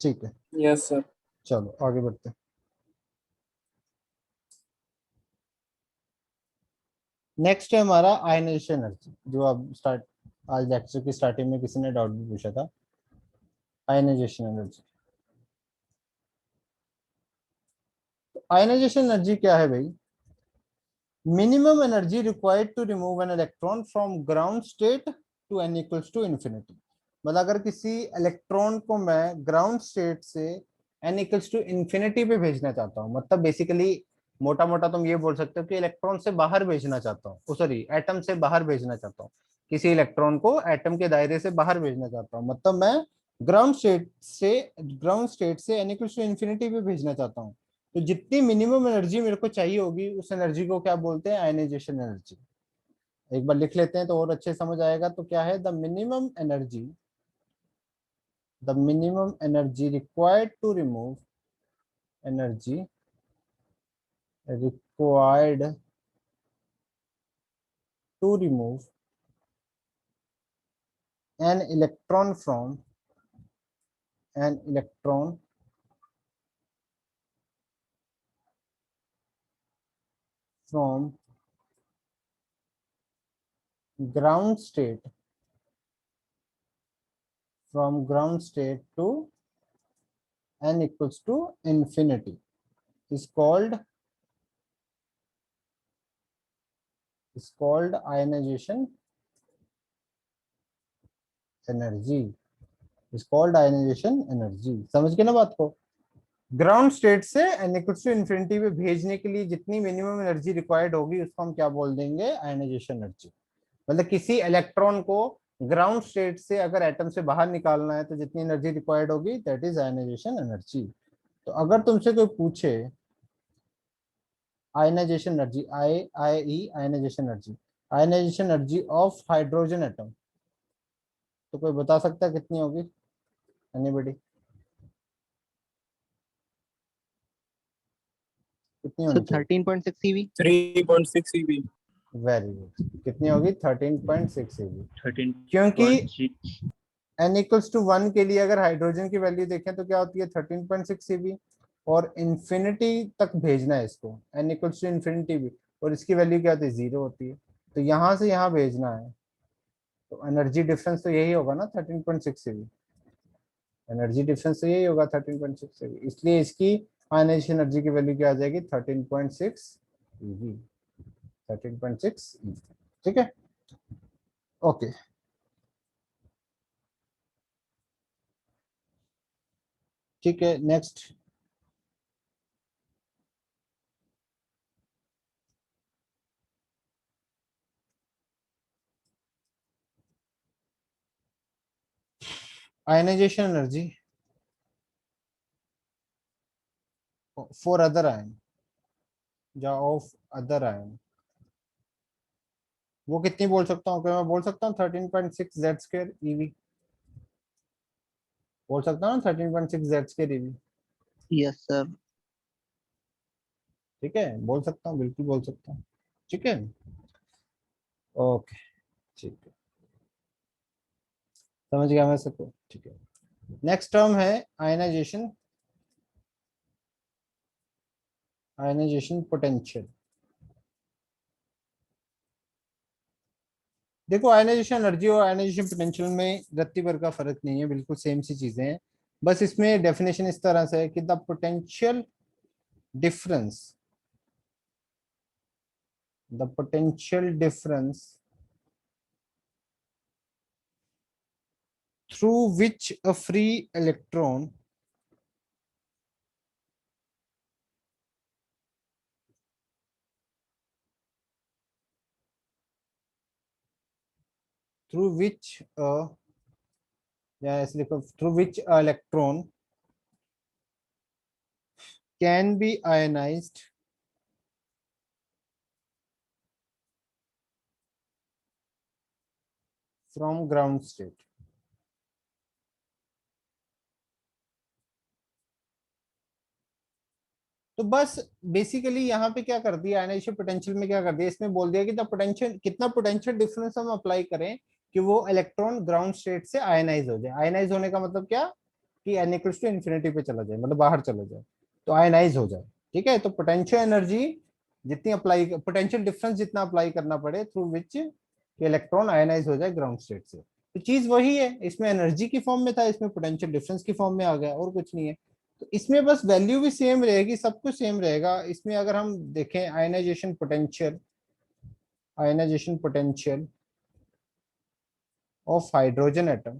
ठीक है, Yes, sir. चलो आगे बढ़ते हैं। नेक्स्ट है हमारा आयनाइजेशन एनर्जी, जो अब स्टार्ट, आज लेक्चर की स्टार्टिंग में किसी ने डाउट भी पूछा था। Ionization energy. आयनाइजेशन एनर्जी क्या है भाई? Minimum energy required to remove an electron from ground state to n equals to infinity. मतलब अगर किसी इलेक्ट्रॉन को मैं ग्राउंड स्टेट से n इक्वल्स टू इन्फिनिटी पे भेजना चाहता हूँ, मतलब बेसिकली मोटा मोटा तुम ये बोल सकते हो कि इलेक्ट्रॉन से बाहर भेजना चाहता हूँ, सॉरी एटम से बाहर भेजना चाहता हूँ, किसी इलेक्ट्रॉन को एटम के दायरे से बाहर भेजना चाहता हूँ, मतलब मैं ग्राउंड स्टेट से n इक्वल्स टू इन्फिनिटी पे भेजना चाहता हूँ। तो जितनी मिनिमम एनर्जी मेरे को चाहिए होगी उस एनर्जी को क्या बोलते हैं? Ionisation energy. एक बार लिख लेते हैं तो और अच्छे समझ आएगा। तो क्या है? The minimum energy required to remove energy required to remove an electron from ground state to n equals to infinity is called ionization energy, समझ गए ना बात को? ग्राउंड स्टेट से n इक्वल्स टू इन्फिनिटी पे भेजने के लिए जितनी मिनिमम एनर्जी रिक्वायर्ड होगी उसको हम क्या बोल देंगे? Ionisation energy. मतलब किसी इलेक्ट्रॉन को ग्राउंड स्टेट से अगर एटम से बाहर निकालना है तो जितनी एनर्जी रिक्वायर्ड होगी दैट इज आयनाइजेशन एनर्जी। तो अगर तुमसे कोई पूछे ionisation energy, ionisation energy of hydrogen atom, तो कोई बता सकता है कितनी होगी? एनीबॉडी? कितनी So होनी चाहिए? 13.6 eV. 3.6 EV. Very good. कितनी होगी? 13.6 eV। 13. क्योंकि n इक्वल्स टू 1 के लिए अगर हाइड्रोजन की वैल्यू देखें तो क्या होती है? 13.6 eV। और इंफिनिटी तक भेजना है इसको, n इक्वल्स टू इन्फिनिटी भी, और इसकी वैल्यू क्या होती है? 0 होती है। तो यहाँ से यहाँ भेजना है तो एनर्जी डिफरेंस तो यही होगा ना, 13.6 eV। एनर्जी डिफरेंस तो यही होगा 13.6 eV, इसलिए इसकी आयनाइजेशन एनर्जी की वैल्यू क्या आ जाएगी? 13.6 eV। 13.6 eV। ठीक है, ओके। ठीक है, next. Ionisation energy for other ion या ऑफ अदर आयन, वो कितनी बोल सकता हूँ? क्या मैं बोल सकता हूँ 13.6 जेड स्क्वायर ईवी? बोल सकता हूँ 13.6 Z square EV? Yes, sir. ठीक है, बोल सकता हूँ, बिल्कुल बोल सकता हूँ। ठीक है, ओके, ठीक है, समझ गया मैं सबको। ठीक है, नेक्स्ट टर्म है आयनाइजेशन पोटेंशियल। देखो, आयनाइजेशन एनर्जी और आयनाइजेशन पोटेंशियल में रत्ती भर का फर्क नहीं है, बिल्कुल सेम सी चीजें हैं। बस इसमें डेफिनेशन इस तरह से है कि the potential difference through which a free electron through which a electron can be ionized from ground state। तो बस बेसिकली यहाँ पे क्या कर दिया आयनाइजेशन पोटेंशियल में, क्या कर दिया इसमें बोल दिया कि द पोटेंशियल, कितना पोटेंशियल डिफरेंस हम अप्लाई करें कि वो इलेक्ट्रॉन ग्राउंड स्टेट से आयनाइज हो जाए। आयनाइज होने का मतलब क्या? कि n इक्वल्स टू इन्फिनिटी पे चला जाए, मतलब बाहर चला जाए, तो आयनाइज हो जाए। ठीक है, तो पोटेंशियल एनर्जी जितनी अप्लाई, पोटेंशियल डिफरेंस जितना अप्लाई करना पड़े थ्रू विच इलेक्ट्रॉन आयनाइज हो जाए ग्राउंड स्टेट से, तो चीज वही है, इसमें एनर्जी की फॉर्म में था, इसमें पोटेंशियल डिफरेंस की फॉर्म में आ गया, और कुछ नहीं है। तो इसमें बस वैल्यू भी सेम रहेगी, सब कुछ सेम रहेगा। इसमें अगर हम देखें ionisation potential of hydrogen atom,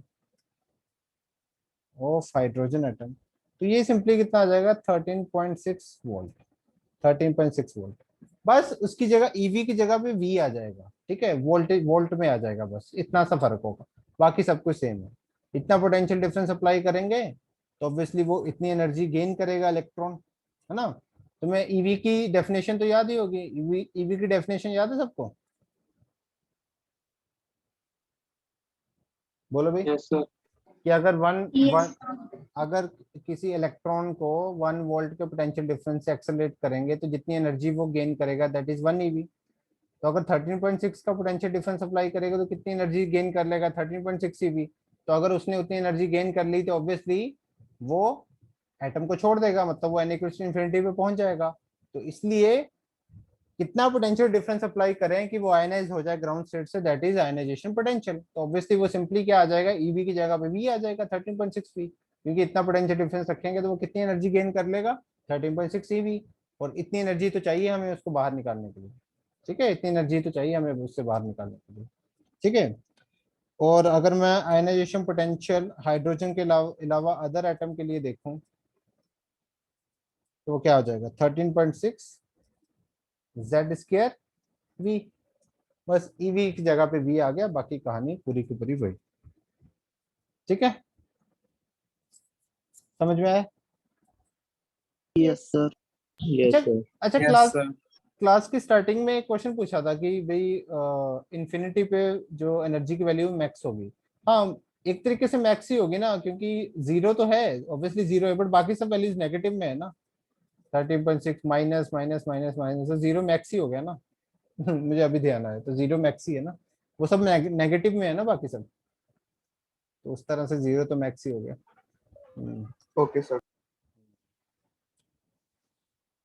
तो ये सिंपली कितना आ जाएगा, 13.6 वोल्ट, 13.6 वोल्ट। बस उसकी जगह ईवी की जगह पे वी आ जाएगा, ठीक है, वोल्टेज वोल्ट में आ जाएगा, बस इतना सा फर्क होगा, बाकी सब कुछ सेम है। इतना पोटेंशियल डिफरेंस अप्लाई करेंगे तो ऑब्वियसली वो इतनी एनर्जी गेन करेगा इलेक्ट्रॉन, है ना। तुम्हें ईवी की डेफिनेशन तो याद ही होगी, ईवी की डेफिनेशन याद है सबको, बोलो भाई। Yes, sir. कि अगर वन Yes. वन अगर किसी इलेक्ट्रॉन को 1 वोल्ट के पोटेंशियल डिफरेंस से एक्सेलरेट करेंगे तो जितनी एनर्जी वो गेन करेगा दैट इज 1 ईवी। तो अगर 13.6 का पोटेंशियल डिफरेंस अप्लाई करेगा तो कितनी एनर्जी गेन कर लेगा, 13.6 ईवी। तो अगर उसने उतनी एनर्जी गेन कर ली तो ऑब्वियसली वो एटम को छोड़ देगा, मतलब वो n=∞ पे पहुंच जाएगा। तो इसलिए कितना पोटेंशियल डिफरेंस अप्लाई करें कि वो आयनाइज हो जाए ग्राउंड स्टेट से, दैट इज आयनाइजेशन पोटेंशियल। तो ऑब्वियसली वो सिंपली क्या आ जाएगा, ईवी की जगह पे वी आ जाएगा, 13.6 वी, क्योंकि इतना पोटेंशियल डिफरेंस रखेंगे तो वो कितनी एनर्जी गेन कर लेगा, 13.6 ईवी। और इतनी एनर्जी तो चाहिए हमें उसको बाहर निकालने के लिए, ठीक है, इतनी एनर्जी तो चाहिए हमें उससे बाहर निकालने के लिए, ठीक है। और अगर मैं आयनाइजेशन पोटेंशियल हाइड्रोजन के अलावा अदर एटम के लिए देखूं तो वो क्या हो जाएगा, 13.6 Z² वी। बस ईवी की जगह पे वी आ गया, बाकी कहानी पूरी की पूरी वही, ठीक है, समझ में आया। Yes, sir. अच्छा Yes, sir. अच्छा, Yes, sir. क्लास की स्टार्टिंग में एक क्वेश्चन पूछा था कि भाई इन्फिनिटी पे जो एनर्जी की वैल्यू मैक्स होगी। हाँ, एक तरीके से मैक्स ही होगी ना, क्योंकि जीरो तो है, ऑब्वियसली जीरो है, बट बाकी सब वैल्यूज नेगेटिव में है ना, 13.6 माइनस माइनस माइनस माइनस, तो जीरो मैक्स ही हो गया ना। मुझे अभी ध्यान आया, तो जीरो मैक्स ही है ना, वो सब नेगेटिव में है ना बाकी सब, तो उस तरह से जीरो तो मैक्स ही हो गया। Okay sir.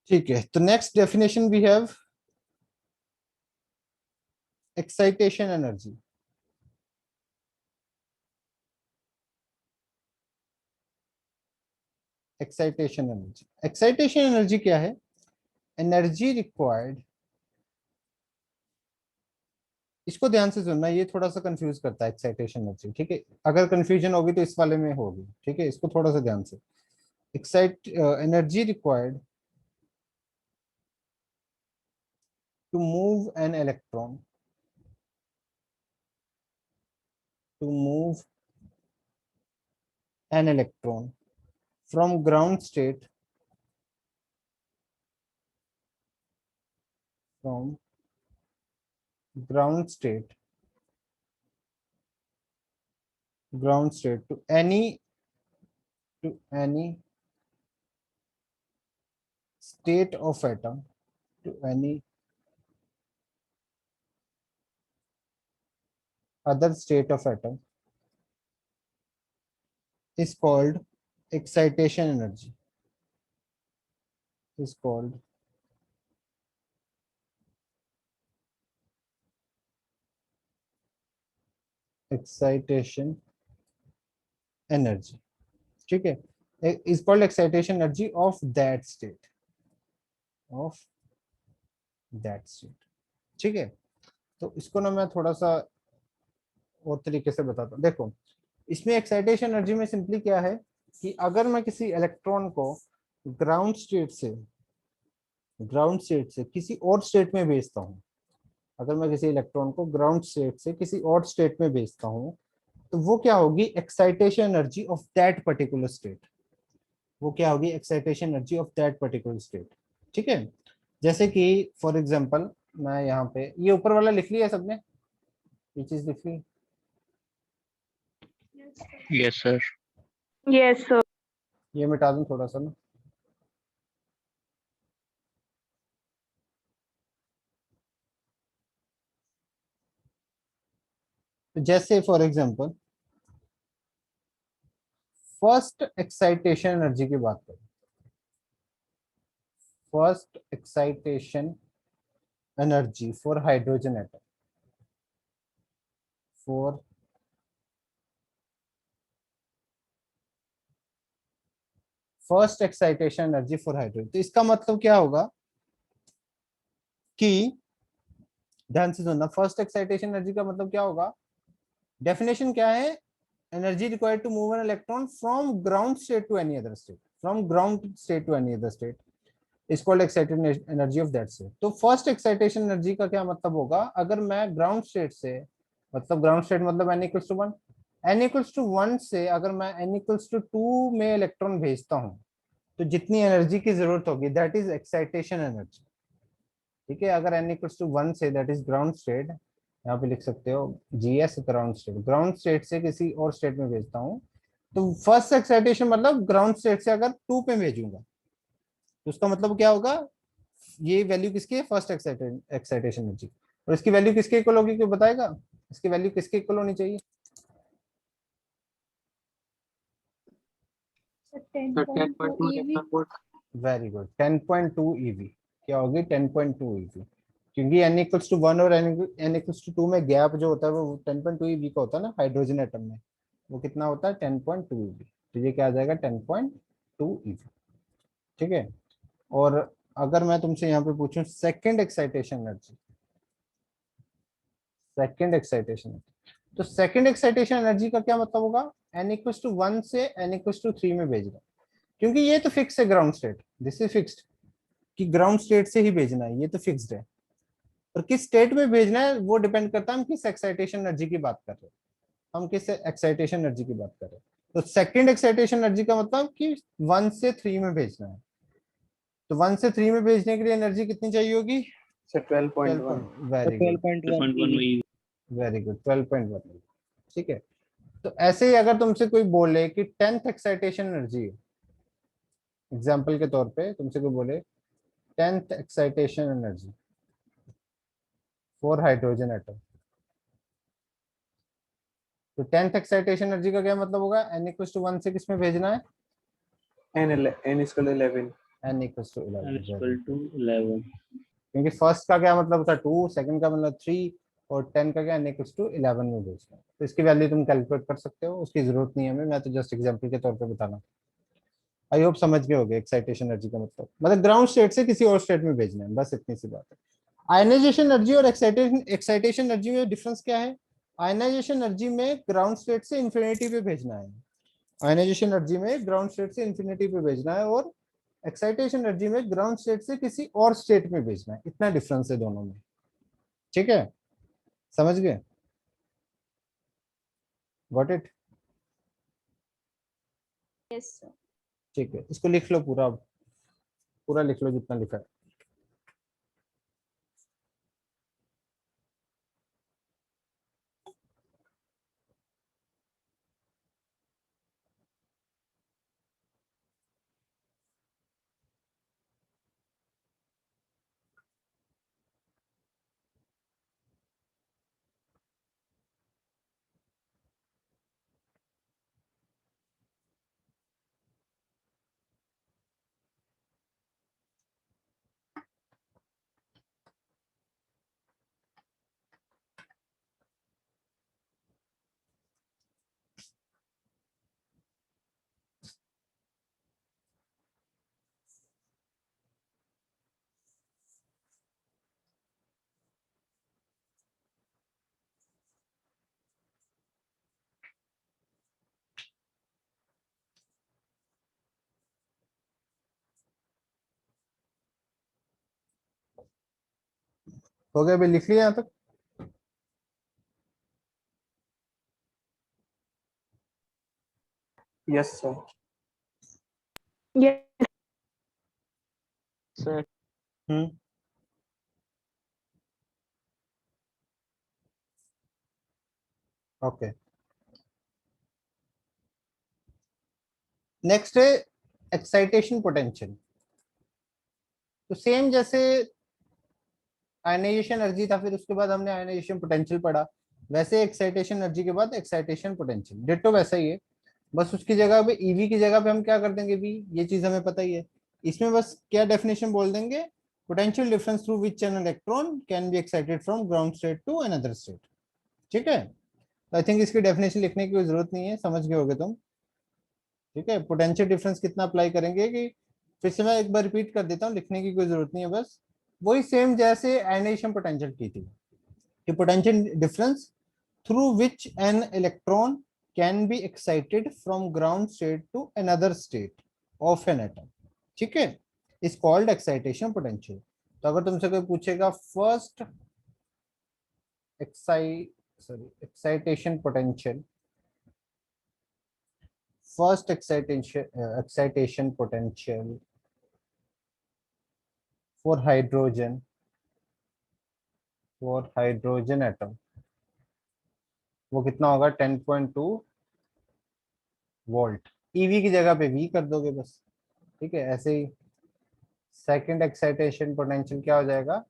ठीक है, तो next definition we have excitation energy. Excitation energy क्या है, एनर्जी रिक्वायर्ड, इसको ध्यान से सुनना, ये थोड़ा सा कंफ्यूज करता है एक्साइटेशन एनर्जी, ठीक है, अगर कंफ्यूजन होगी तो इस वाले में होगी, ठीक है, इसको थोड़ा सा ध्यान से। Excite energy required to move an electron, to move an electron from ground state, from ground state to any state of atom, to any other state of atom is called excitation energy, is called excitation energy, ठीक है, is called excitation energy of that state, of that state, ठीक है। तो इसको ना मैं थोड़ा सा और तरीके से बताता हूँ, देखो इसमें एक्साइटेशन एनर्जी में सिंपली क्या है कि अगर मैं किसी इलेक्ट्रॉन को ग्राउंड स्टेट से किसी और स्टेट में भेजता हूँ, अगर मैं किसी इलेक्ट्रॉन को ग्राउंड स्टेट से किसी और स्टेट में भेजता हूँ, तो वो क्या होगी, excitation energy of that particular state, वो क्या होगी, excitation energy of that particular state, ठीक है। जैसे कि फॉर एग्जांपल मैं यहाँ पे ये ऊपर वाला लिख लिया सबने, ये चीज लिख ली, Yes, sir. Yes, sir. ये मिटा दूं थोड़ा सा ना, तो जैसे for example first excitation energy की बात करें, first excitation energy for hydrogen atom, for first excitation energy for hydrogen. तो इसका मतलब क्या होगा कि ध्यान से सुनना, फर्स्ट एक्साइटेशन एनर्जी का मतलब क्या होगा, डेफिनेशन क्या है, energy required to move an electron from ground state to any other state, from ground state to any other state is called excited energy of that state. तो first excitation energy का क्या मतलब होगा, अगर मैं ground state से, मतलब ground state मतलब n equals to 1, n equals to 1 से अगर मैं n इक्वल्स टू 2 में इलेक्ट्रॉन भेजता हूं तो जितनी एनर्जी की जरूरत होगी दैट इज एक्साइटेशन एनर्जी। ठीक है, अगर n equals to 1 say that is ground state, यहाँ पे लिख सकते हो GS ground state, ground state से किसी और स्टेट में भेजता हूँ तो फर्स्ट एक्साइटेशन मतलब ग्राउंड स्टेट से अगर 2 पे भेजूंगा तो उसका मतलब क्या होगा, ये वैल्यू किसकी है, फर्स्ट एक्साइटेशन एनर्जी, और इसकी वैल्यू किसके इक्वल होगी, क्यों बताएगा, इसकी वैल्यू किसके इक्वल होनी चाहिए, So So 10.2 10.2 EV. electron volt. Very good, 10.2 EV। क्या होगी 10.2 EV, क्योंकि n इक्वल्स टू 1 और n इक्वल्स टू 2 में गैप जो होता है वो 10.2 EV का होता है ना, हाइड्रोजन एटम में वो कितना होता है 10.2 EV, तो ये क्या आ जाएगा 10.2 EV। ठीक है, और अगर मैं तुमसे यहाँ पे पूछूं second excitation energy, second excitation, तो सेकंड एक्साइटेशन एनर्जी का क्या मतलब होगा, n इक्वल्स टू 1 से n इक्वल्स टू 3 में भेजना, क्योंकि ये तो फिक्स है ground state, this is fixed कि ग्राउंड स्टेट से ही भेजना है, ये तो फिक्स्ड है, और किस स्टेट में भेजना है वो डिपेंड करता है हम किस एक्साइटेशन एनर्जी की बात कर रहे हैं, हम किस एक्साइटेशन एनर्जी की बात कर रहे हैं। तो सेकंड एक्साइटेशन एनर्जी का मतलब कि 1 से 3 में भेजना है, तो 1 से 3 में भेजने के लिए एनर्जी कितनी चाहिए होगी, sir 12.1। Very good, 12.1 very good 12.1। ठीक है, तो ऐसे ही अगर तुमसे कोई बोले कि 10th एक्साइटेशन एनर्जी, एग्जाम्पल के तौर पे तुमसे कोई बोले 10th excitation energy for hydrogen atom, तो 10th एक्साइटेशन एनर्जी का क्या मतलब होगा, n इक्वल्स टू 1 से किस में भेजना है, n is equal to 11। n equals to 11, equal to 11. क्योंकि फर्स्ट का क्या मतलब था 2, सेकंड का मतलब 3 और 10 का क्या n इक्वल्स टू 11 में भेजना है, तो इसकी वैल्यू तुम कैलकुलेट कर सकते हो, उसकी जरूरत नहीं है हमें, मैं तो जस्ट एग्जांपल के तौर पे बताना। आई होप समझ गए होगे एक्साइटेशन एनर्जी का मतलब ग्राउंड स्टेट से किसी और स्टेट में भेजना है, बस इतनी सी बात है। आयनाइजेशन एनर्जी और एक्साइटेशन एनर्जी में डिफरेंस क्या है, आयनाइजेशन एनर्जी में ग्राउंड स्टेट से इंफिनिटी पे भेजना है, आयनाइजेशन एनर्जी में ग्राउंड स्टेट से इंफिनिटी पे भेजना है, और एक्साइटेशन एनर्जी में ग्राउंड स्टेट से किसी और स्टेट में भेजना है, इतना डिफरेंस है दोनों में। ठीक है, समझ गए, गॉट इट। Yes, sir. ठीक है, इसको लिख लो पूरा, पूरा लिख लो जितना लिखा है। हो गया, अभी लिख लिया यहाँ तक। Yes sir. Yes. Sir, हम्म, ओके, नेक्स्ट है एक्साइटेशन पोटेंशियल। तो सेम जैसे आयनाइजेशन एनर्जी था, फिर उसके बाद हमने आयनाइजेशन पोटेंशियल पढ़ा, वैसे एक्साइटेशन एनर्जी के बाद एक्साइटेशन पोटेंशियल डिट्टो वैसा ही है, बस उसकी जगह पे ईवी की जगह पे हम क्या कर देंगे भी, ये चीज हमें पता ही है, इसमें बस क्या डेफिनेशन बोल देंगे, potential difference through which an electron can be excited from ground state to another state. ठीक है, तो आई थिंक इसकी डेफिनेशन लिखने की कोई जरूरत नहीं है, समझ गए होगे तुम। ठीक है, पोटेंशियल डिफरेंस कितना अप्लाई करेंगे कि फिर से मैं एक बार रिपीट कर देता हूँ, लिखने की कोई जरूरत नहीं है, बस वही सेम जैसे आयनाइजेशन पोटेंशियल की थी कि potential difference through which an electron can be excited from ground state to another state of an atom, ठीक है, इज कॉल्ड एक्साइटेशन पोटेंशियल। तो अगर तुमसे कोई पूछेगा first excitation potential, first excitation potential for hydrogen atom, वो कितना होगा 10.2 वोल्ट। ईवी की जगह पे वी कर दोगे बस, ठीक है। ऐसे ही सेकंड एक्साइटेशन पोटेंशियल क्या हो जाएगा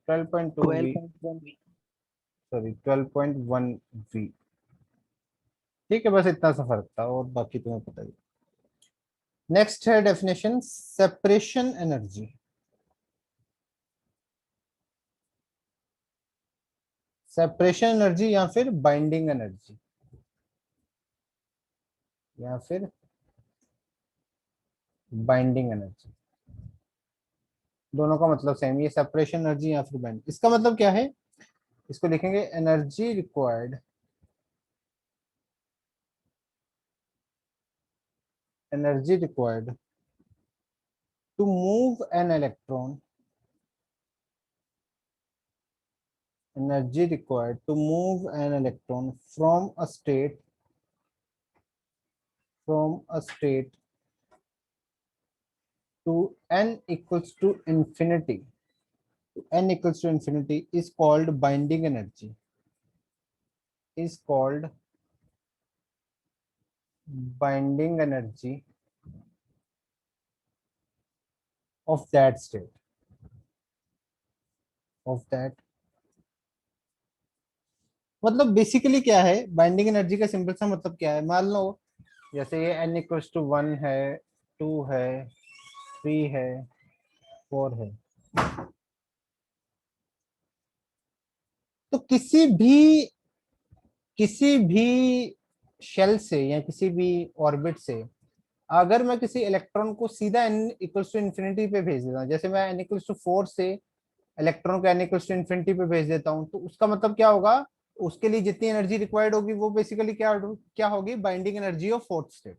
12.2 वी, 12.1 सॉरी 12.1 वी, ठीक है, बस इतना सा फर्क था और बाकी तुम्हें पता ही। नेक्स्ट है definition separation energy. Separation energy या फिर बाइंडिंग एनर्जी, या फिर बाइंडिंग एनर्जी, दोनों का मतलब सेम, ये सेपरेशन एनर्जी या फिर बाइंडिंग। इसका मतलब क्या है, इसको लिखेंगे energy required, energy required to move an electron, energy required to move an electron from a state, to n equals to infinity, is called binding energy, is called binding energy of that state, of that। मतलब basically क्या है binding energy का simple सा मतलब क्या है, मान लो जैसे ये n इक्वल्स टू 1 है, 2 है, 3 है, 4 है, तो किसी भी शेल से या किसी भी ऑर्बिट से अगर मैं किसी इलेक्ट्रॉन को सीधा n इक्वल्स टू इन्फिनिटी पे भेज देता हूँ, जैसे मैं n इक्वल्स टू 4 से इलेक्ट्रॉन को n इक्वल्स टू इन्फिनिटी पे भेज देता हूँ, तो उसका मतलब क्या होगा, उसके लिए जितनी एनर्जी रिक्वायर्ड होगी वो बेसिकली क्या क्या होगी, binding energy of fourth state.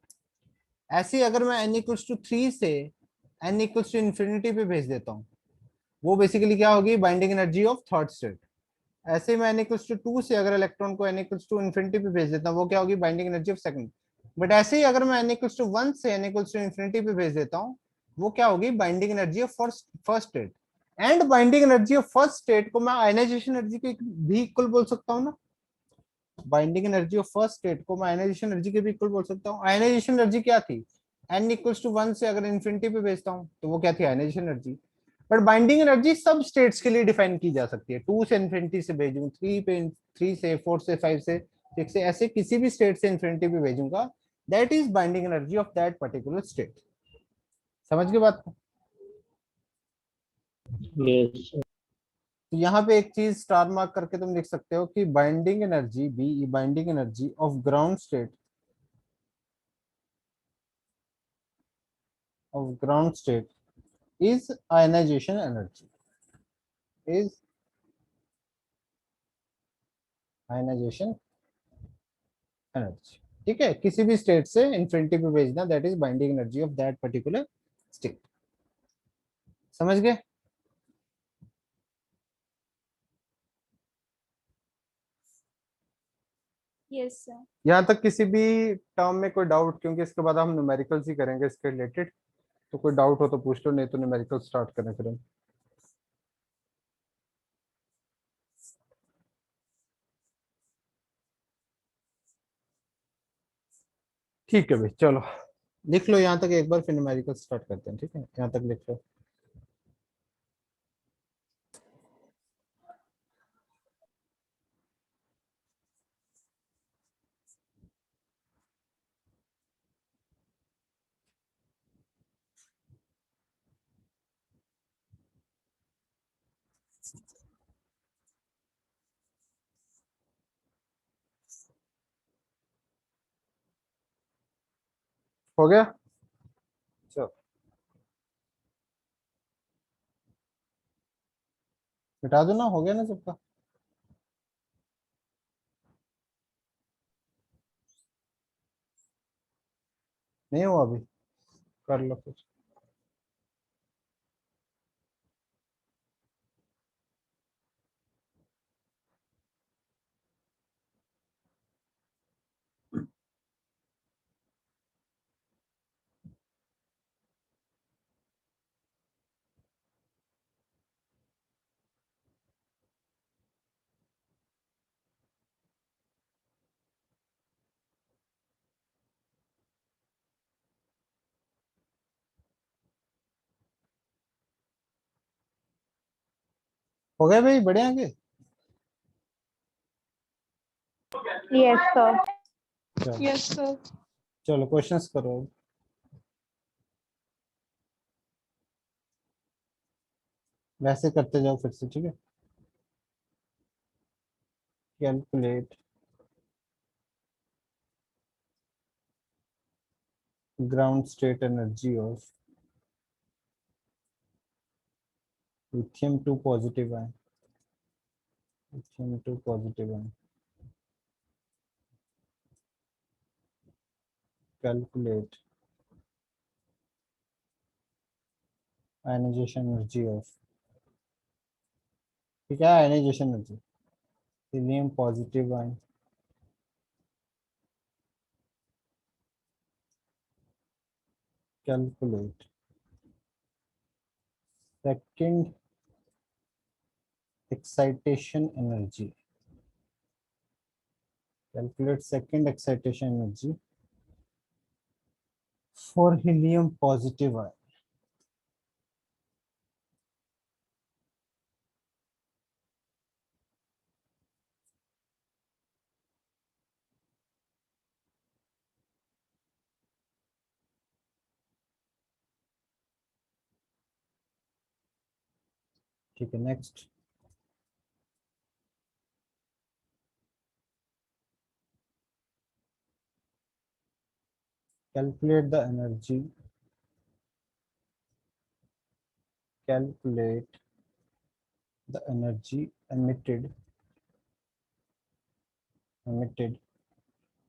ऐसे ही अगर मैं n इक्वल्स टू 3 से n इक्वल्स टू इन्फिनिटी पे भेज देता हूँ, वो बेसिकली क्या होगी, binding energy of third state. ऐसे ही मैं n इक्वल्स टू 2 से अगर इलेक्ट्रॉन को n इक्वल्स टू इन्फिनिटी पे भेज देता हूँ, वो क्या होगी, binding energy of second. But ऐसे ही अगर मैं n इक्वल्स टू 1 से n इक्वल्स टू इन्फिनिटी पे भेज देता हूँ, वो क्या होगी, binding energy of first state. And binding energy of first state को मैं आयनाइजेशन एनर्जी के भी इक्वल बोल सकता हूँ ना, binding energy of first state को मैं आयनाइजेशन एनर्जी के भी इक्वल बोल सकता हूँ। आयनाइजेशन एनर्जी क्या थी, n इक्वल्स टू 1 से अगर इन्फिनिटी पे भेजता हूँ तो वो क्या थी, ionization energy. But binding energy सब स्टेट्स के लिए डिफाइन की जा सकती है, 2 से इन्फिनिटी से भेजूं, 3 से 4 से 5 से 6 से, ऐसे किसी भी स्टेट से इन्फिनिटी पे भेजूंगा, that is binding energy of that particular state. समझ गए बात को? Yes. तो यहाँ पे एक चीज स्टार मार्क करके तुम लिख सकते हो कि binding energy B, binding energy of ground state, of ground state is ionization energy, is ionization energy, ठीक है, किसी भी स्टेट से इन्फिनिटी पे भेजना, that is binding energy of that particular state. समझ गए? Yes, sir. यहाँ तक किसी भी टर्म में कोई डाउट, क्योंकि इसके बाद हम न्यूमेरिकल्स ही करेंगे इसके रिलेटेड, तो कोई डाउट हो तो पूछ लो, नहीं तो न्यूमेरिकल स्टार्ट करें फिर हम। ठीक है भाई, चलो लिख लो यहाँ तक एक बार, फिर न्यूमेरिकल स्टार्ट करते हैं, ठीक है, यहाँ तक लिख लो। हो गया? चलो मिटा दो ना, हो गया ना सबका? नहीं हुआ अभी? कर लो कुछ। हो गया भाई, बढ़िया आगे। Yes, sir. चलो Yes, sir. चलो क्वेश्चंस करो। वैसे करते जाओ फिर से, ठीक है? Calculate ground state energy of lithium 2 positive ion, lithium 2 positive ion. Calculate ionization energy of, ठीक है, ionization energy helium positive ion. Calculate second excitation energy, calculate second excitation energy for helium positive ion. ठीक है, next. Calculate the energy, calculate the energy emitted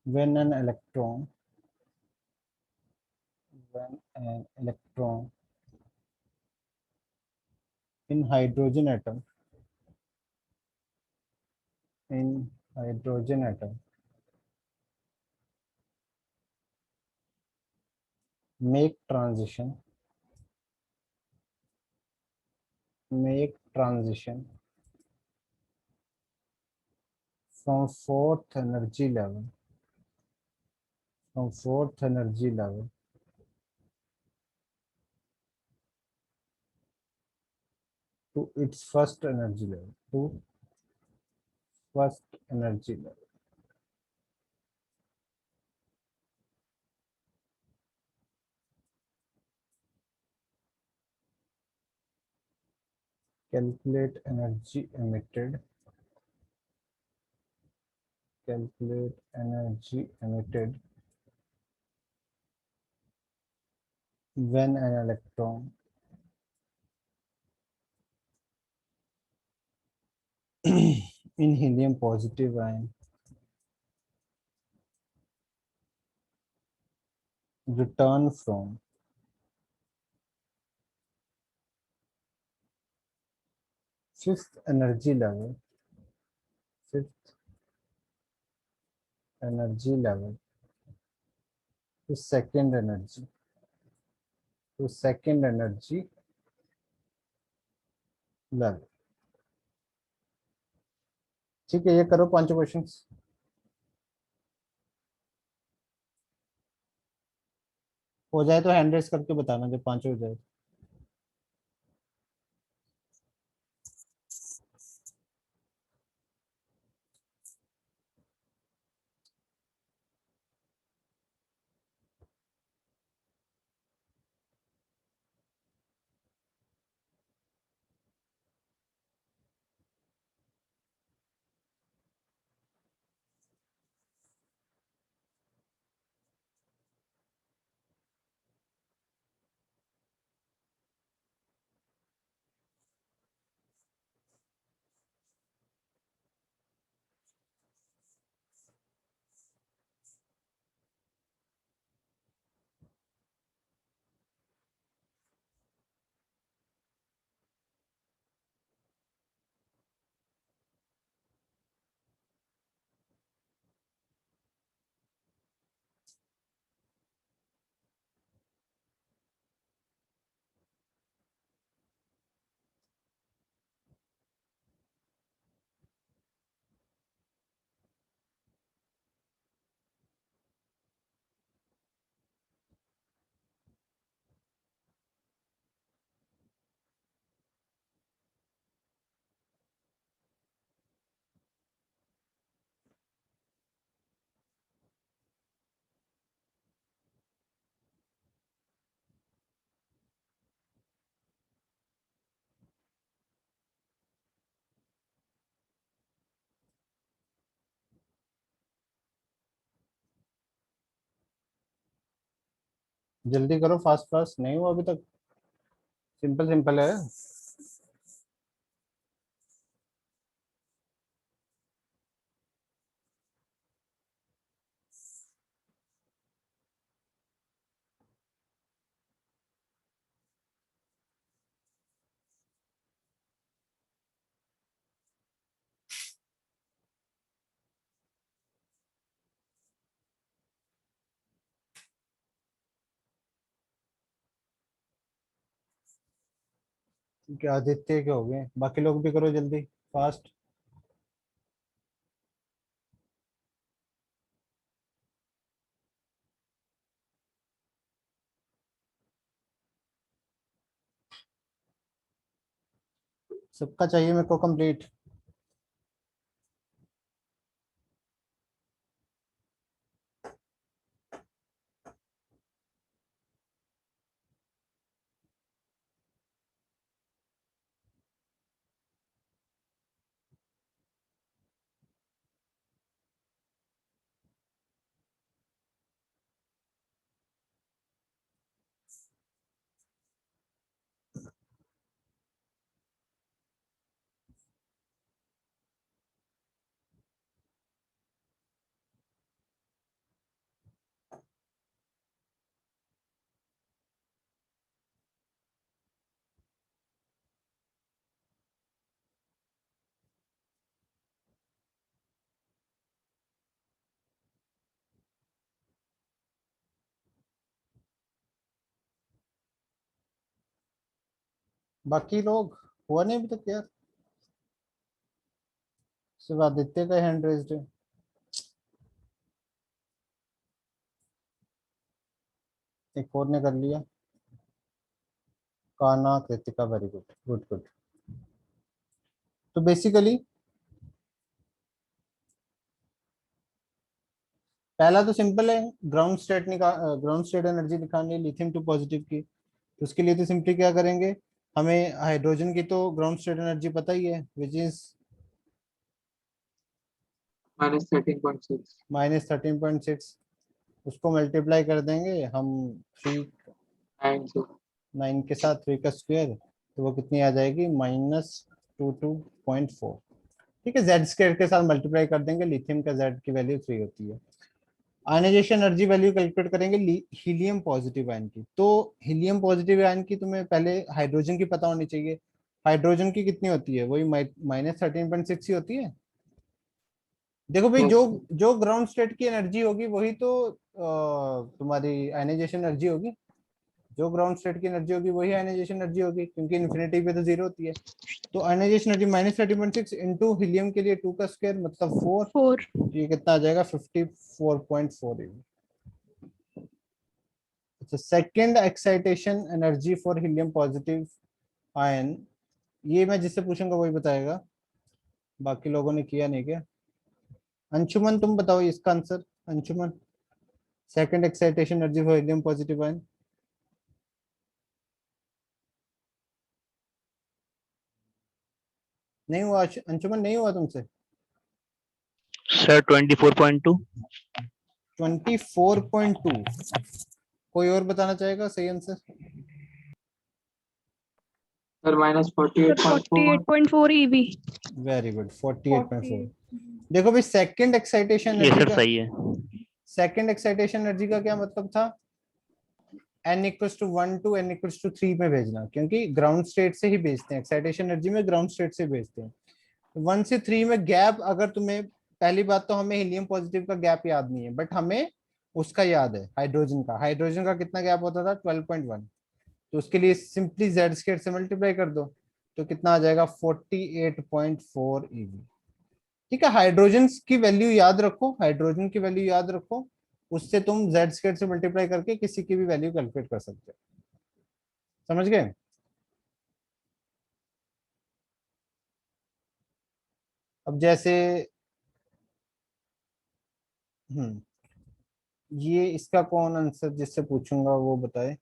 when an electron in hydrogen atom make transition from fourth energy level to its first energy level. Calculate energy emitted when an electron in helium positive ion return from fifth energy level to second energy level। ठीक है, ये करो पांचों questions. हो जाए तो hand raise करके बताना जब पांचों हो जाए। जल्दी करो, फास्ट फास्ट, नहीं हुआ अभी तक, सिंपल सिंपल है। क्या आदित्य के हो गए, बाकी लोग भी करो जल्दी, फास्ट। सबका चाहिए मेरे को कंप्लीट। बाकी लोग हुआ नहीं अभी तक यार, सिर्फ आदित्य का हैंड रेज्ड है। एक और ने कर लिया, काना Kritika, very good good good. तो बेसिकली पहला तो सिंपल है, ground state ground state energy निकालनी है लिथियम टू पॉजिटिव की। तो उसके लिए तो सिंपली क्या करेंगे, हमें हाइड्रोजन की तो ग्राउंड स्टेट एनर्जी पता ही है, विच इज -13.6 -13.6। उसको मल्टीप्लाई कर देंगे हम 9 9 के साथ, 3 का स्क्वायर, तो वो कितनी आ जाएगी, -22.4। ठीक है, जेड स्क्वायर के साथ मल्टीप्लाई कर देंगे, लिथियम का जेड की वैल्यू 3 होती है। आयनाइजेशन एनर्जी वैल्यू कैलकुलेट करेंगे हीलियम पॉजिटिव आयन की। तो हीलियम पॉजिटिव आयन की तुम्हें पहले हाइड्रोजन की पता होनी चाहिए। हाइड्रोजन की कितनी होती है, वही -13.6 ही होती है। देखो भाई, जो Yes. जो ग्राउंड स्टेट की एनर्जी होगी वही तो तुम्हारी आयनाइजेशन एनर्जी होगी। जो ग्राउंड स्टेट की एनर्जी होगी वही आयनाइजेशन एनर्जी होगी, क्योंकि इन्फिनिटी पे तो 0 होती है। तो आयनाइजेशन एनर्जी -13.6 इंटू हीलियम के लिए 2 का स्क्वायर मतलब 4। 4. ये कितना आ जाएगा, 54.4। अच्छा, second excitation energy for helium positive ion, ये मैं जिससे पूछूंगा वही बताएगा, बाकी लोगों ने किया नहीं क्या। अंशुमन तुम बताओ इसका answer, Anshuman, second excitation energy for helium positive ion. नहीं हुआ अंशुमन, नहीं हुआ तुमसे। सर 24.2। 24.2। कोई और बताना चाहेगा सही answer. Sir, -48.4. 48.4 EV. Very good, 48.4। देखो भाई, सेकंड एक्साइटेशन ये एनर्जी सर का, सही है। सेकंड एक्साइटेशन एनर्जी का क्या मतलब था, n equals to 1 to n equals to 3 में भेजना, क्योंकि ग्राउंड स्टेट से ही भेजते हैं एक्साइटेशन एनर्जी में, ग्राउंड स्टेट से भेजते हैं। 1 से 3 में गैप, अगर तुम्हें, पहली बात तो हमें हीलियम पॉजिटिव का गैप याद नहीं है, बट हमें उसका याद है, हाइड्रोजन का कितना गैप होता था, 12.1। तो उसके लिए सिंपली जेड स्क्वायर से मल्टीप्लाई कर दो, तो कितना आ जाएगा, 48.4 EV। ठीक है, हाइड्रोजन की वैल्यू याद रखो, हाइड्रोजन की वैल्यू याद रखो, उससे तुम जेड स्क्वायर से मल्टीप्लाई करके किसी की भी वैल्यू कैलकुलेट कर सकते हो। समझ गए। अब जैसे, हम्म, ये इसका कौन आंसर जिससे पूछूंगा वो बताए।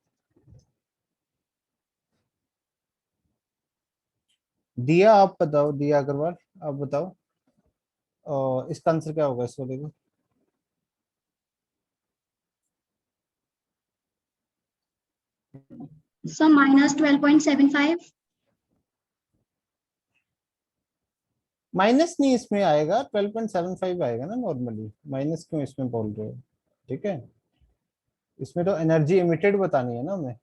दिया, आप बताओ, दिया अग्रवाल, आप बताओ, इसका आंसर क्या होगा इस वाले का। So minus 12.75. माइनस नहीं इसमें आएगा, 12.75 आएगा ना नॉर्मली, माइनस क्यों इसमें बोल रहे हो? ठीक है, इसमें तो एनर्जी इमिटेड बतानी है ना हमें।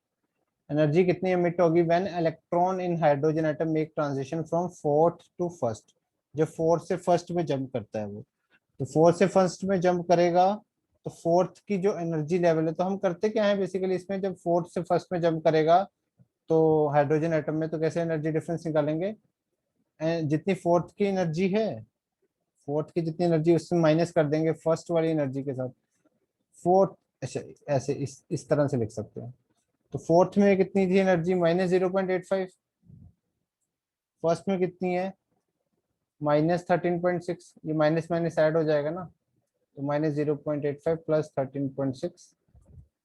एनर्जी कितनी एमिट होगी when electron in hydrogen atom make transition from fourth to first. जब फोर्थ से फर्स्ट में जंप करता है वो, तो फोर्थ से फर्स्ट में जंप करेगा तो फोर्थ की जो एनर्जी लेवल है, तो हम करते क्या है बेसिकली इसमें, जब फोर्थ से फर्स्ट में जंप करेगा तो हाइड्रोजन एटम में, तो कैसे एनर्जी डिफरेंस निकालेंगे, जितनी फोर्थ की एनर्जी है, फोर्थ की जितनी एनर्जी उससे माइनस कर देंगे फर्स्ट वाली एनर्जी के साथ। फोर्थ ऐसे ऐसे इस तरह से लिख सकते हैं। तो फोर्थ में कितनी थी एनर्जी, -0.85। फर्स्ट में कितनी है, -13.6। ये माइनस माइनस ऐड हो जाएगा ना, तो -0.85 प्लस 13.6,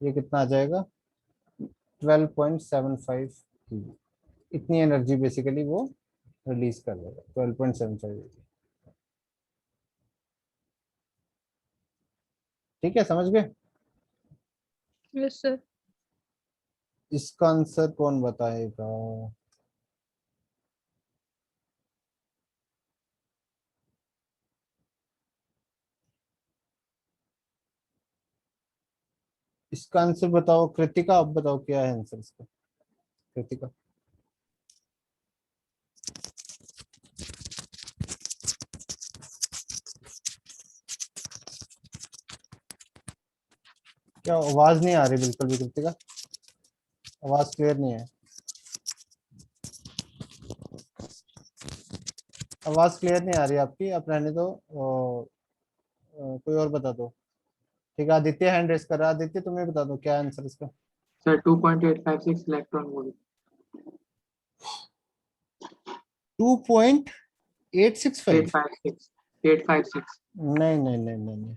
ये कितना आ जाएगा 12.75। इतनी एनर्जी बेसिकली वो रिलीज कर देगा, 12.75। ठीक है, समझ गए? Yes sir. इसका आंसर कौन बताएगा? इसका आंसर बताओ कृतिका, आप बताओ क्या है आंसर इसका, कृतिका। क्या आवाज नहीं आ रही बिल्कुल भी कृतिका, आवाज क्लियर नहीं है, आवाज क्लियर नहीं आ रही आपकी, आप रहने दो। कोई और बता दो। ठीक है, आदित्य हैंड रेस कर रहा है, आदित्य तुम्हें बता दो क्या आंसर इसका। Sir, 2.856 electron volt. 2.865? 856. 856. नहीं नहीं नहीं नहीं नहीं,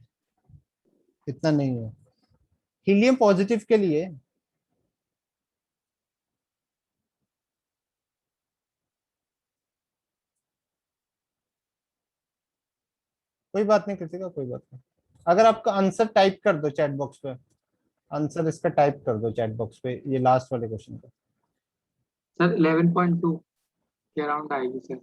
इतना नहीं है, हीलियम पॉजिटिव के लिए। कोई बात नहीं कृतिका, कोई बात नहीं। अगर आपका आंसर टाइप कर दो चैट बॉक्स पे, आंसर इसका टाइप कर दो चैट बॉक्स पे, ये लास्ट वाले क्वेश्चन का। Sir, 11.2 के अराउंड आएगी सर।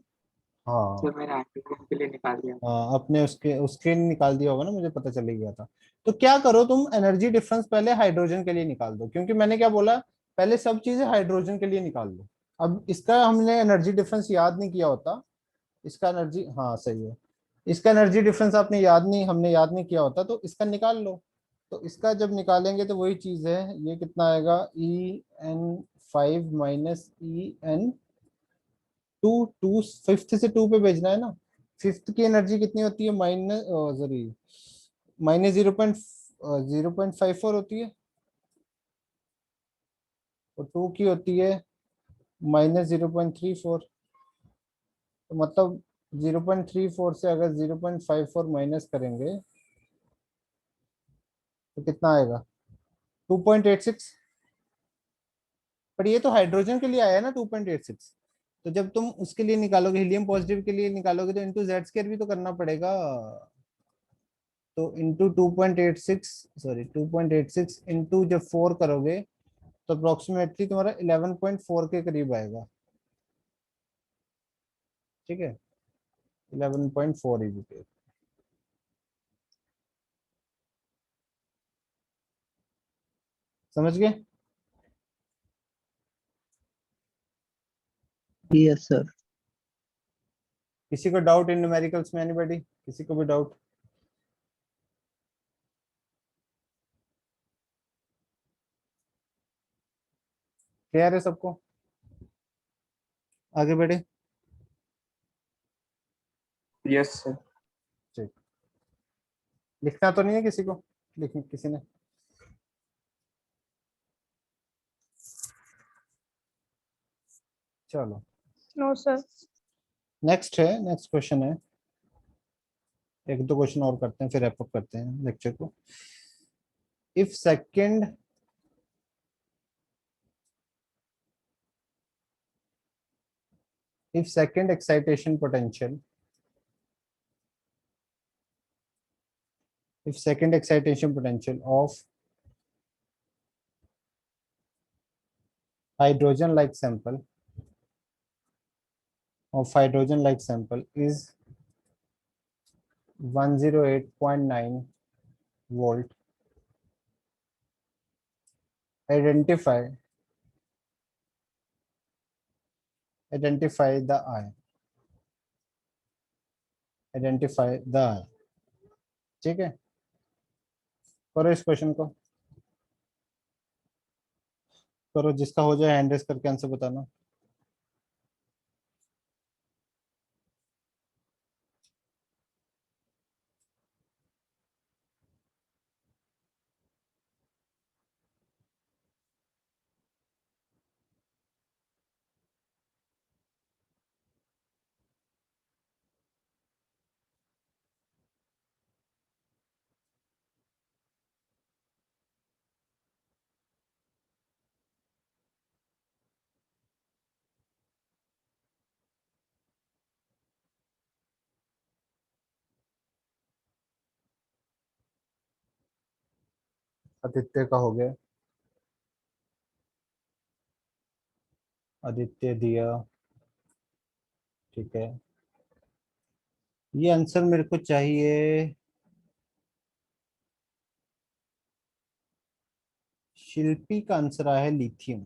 हाँ सर मैंने हाइड्रोजन के लिए निकाल दिया। हाँ, आपने उसके उसके निकाल दिया होगा ना, मुझे पता चल ही गया था। तो क्या करो तुम, एनर्जी डिफरेंस पहले हाइड्रोजन के लिए निकाल दो, क्योंकि मैंने क्या बोला, पहले सब चीजें हाइड्रोजन के लिए निकाल दो। अब इसका हमने एनर्जी डिफरेंस याद नहीं किया होता, इसका एनर्जी, हाँ सही है, इसका एनर्जी डिफरेंस आपने याद नहीं, हमने याद नहीं किया होता, तो इसका निकाल लो। तो इसका जब निकालेंगे तो वही चीज है, ये कितना आएगा, EN5 - EN2। टू फिफ्थ से 2 पे भेजना है ना, फिफ्थ की एनर्जी कितनी होती है, माइनस सॉरी -0.54 होती है, और 2 की होती है -0.34। तो मतलब 0.34 से अगर 0.54 माइनस करेंगे तो कितना आएगा, 2.86। पर ये तो हाइड्रोजन के लिए आया है ना 2.86। तो जब तुम उसके लिए निकालोगे, हीलियम पॉजिटिव के लिए निकालोगे, तो इंटू जेड स्क्वायर भी तो करना पड़ेगा। तो इंटू 2.86, सॉरी 2.86 इंटू जब 4 करोगे तो अप्रोक्सीमेटली तुम्हारा 11.4 के करीब आएगा। ठीक है, 11.4 EV। समझ गए? Yes, sir. किसी को डाउट इन न्यूमेरिकल्स में, एनीबॉडी, किसी को भी डाउट? क्लियर है सबको? आगे बढ़े। Yes sir. ठीक, लिखना तो नहीं है किसी को, लिख किसी ने? चलो नो सर। नेक्स्ट है, नेक्स्ट क्वेश्चन है, एक दो क्वेश्चन और करते हैं फिर रैप अप करते हैं लेक्चर को। If second if second excitation potential if second excitation potential of hydrogen like sample of hydrogen like sample is 108.9 volt. Identify the ion. Identify the ion. ठीक है, करो इस क्वेश्चन को, करो, जिसका हो जाए हैंड रेस करके आंसर बताना। आदित्य का हो गया, आदित्य दिया, ठीक है। ये आंसर मेरे को चाहिए शिल्पी का आंसर आया है लिथियम,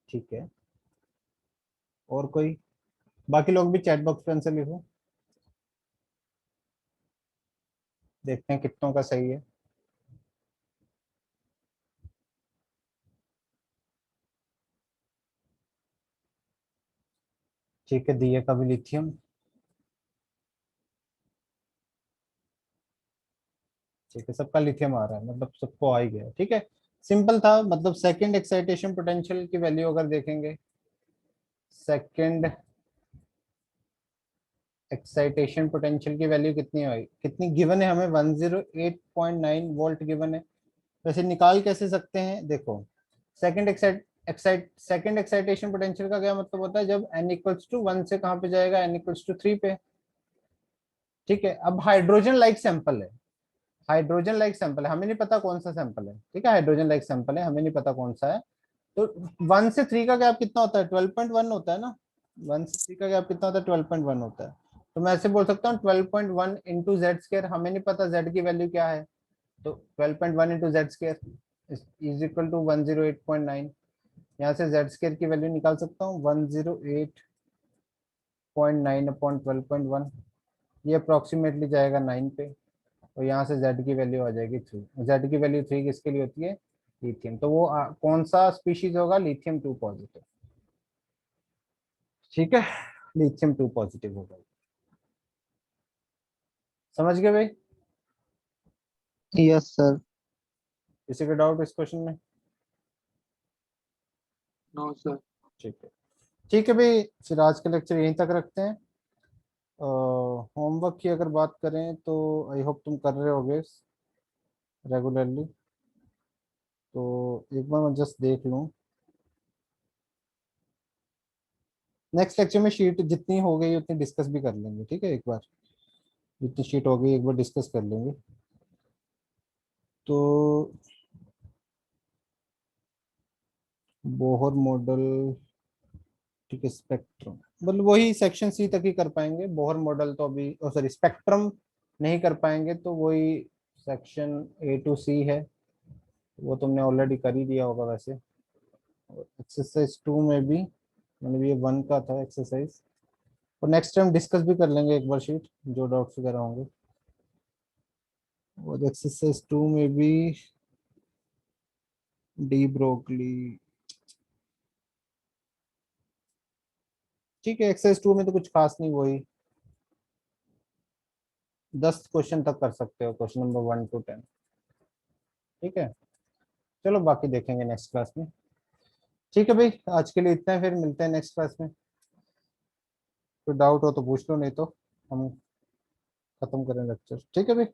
ठीक है। और कोई, बाकी लोग भी चैट बॉक्स पे आंसर लिखो, देखते हैं कितनों का सही है। ठीक है, दिया का भी लिथियम, ठीक है, सबका लिथियम आ रहा है, मतलब सबको आ ही गया, ठीक है। सिंपल था, मतलब सेकंड एक्साइटेशन पोटेंशियल की वैल्यू अगर देखेंगे, सेकंड एक्साइटेशन पोटेंशियल की वैल्यू कितनी आई, कितनी गिवन है हमें, 108.9 वोल्ट गिवन है। वैसे निकाल कैसे सकते हैं, देखो, सेकंड सेकंड एक्साइटेशन पोटेंशियल का क्या मतलब होता है, जब n इक्वल्स टू 1 से कहां पे जाएगा, n इक्वल्स टू 3 पे, ठीक है। अब हाइड्रोजन लाइक सैंपल है, हाइड्रोजन लाइक सैंपल है, हमें नहीं पता कौन सा सैंपल है, ठीक है, हाइड्रोजन लाइक सैंपल है, हमें नहीं पता कौन सा है। तो 1 से 3 का गैप कितना होता है, 12.1 होता है ना, 1 से 3 का गैप कितना होता है, 12.1 होता है। तो मैं ऐसे बोल सकता हूँ 12.1 इंटू जेड स्केयर, हमें नहीं पता जेड की वैल्यू क्या है, तो 12.1 into Z square is equal to 108.9। यहाँ से जेड स्केयर की वैल्यू निकाल सकता हूँ 108.9 अपॉन 12.1, ये अप्रोक्सीमेटली जाएगा 9 पे, और यहाँ से Z की वैल्यू आ जाएगी 3। Z की वैल्यू 3 किसके लिए होती है, लिथियम, तो वो कौन सा स्पीशीज होगा, लिथियम 2 पॉजिटिव, ठीक है, लिथियम 2 पॉजिटिव होगा। समझ गए भाई, यस सर। किसी का डाउट इस क्वेश्चन में? No sir. ठीक है, ठीक है भाई, फिर आज का लेक्चर यहीं तक रखते हैं। होमवर्क की अगर बात करें तो आई होप तुम कर रहे होगे रेगुलरली, तो एक बार मैं जस्ट देख लूँ, नेक्स्ट लेक्चर में शीट जितनी हो गई उतनी डिस्कस भी कर लेंगे, ठीक है, एक बार जितनी शीट हो गई एक बार डिस्कस कर लेंगे। तो बोहर मॉडल, ठीक है, स्पेक्ट्रम, मतलब वही सेक्शन सी तक ही कर पाएंगे, बोहर मॉडल तो अभी, सॉरी स्पेक्ट्रम नहीं कर पाएंगे, तो वही सेक्शन ए टू सी है, वो तुमने ऑलरेडी कर ही दिया होगा वैसे। एक्सरसाइज 2 में भी, मतलब ये 1 का था एक्सरसाइज, और नेक्स्ट टाइम डिस्कस भी कर लेंगे एक बार शीट, जो डाउट्स वगैरह होंगे। और एक्सरसाइज 2 में भी डी ब्रोगली, ठीक है, एक्सरसाइज 2 में तो कुछ खास नहीं, वही 10 क्वेश्चन तक कर सकते हो, क्वेश्चन नंबर 1 to 10, ठीक है। चलो बाकी देखेंगे नेक्स्ट क्लास में, ठीक है भाई, आज के लिए इतना है, फिर मिलते हैं नेक्स्ट क्लास में। कोई डाउट हो तो पूछ लो, नहीं तो हम खत्म करें लेक्चर, ठीक है भाई,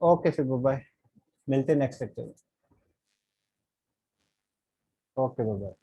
ओके, फिर बाय, मिलते हैं नेक्स्ट लेक्चर में, ओके बाय।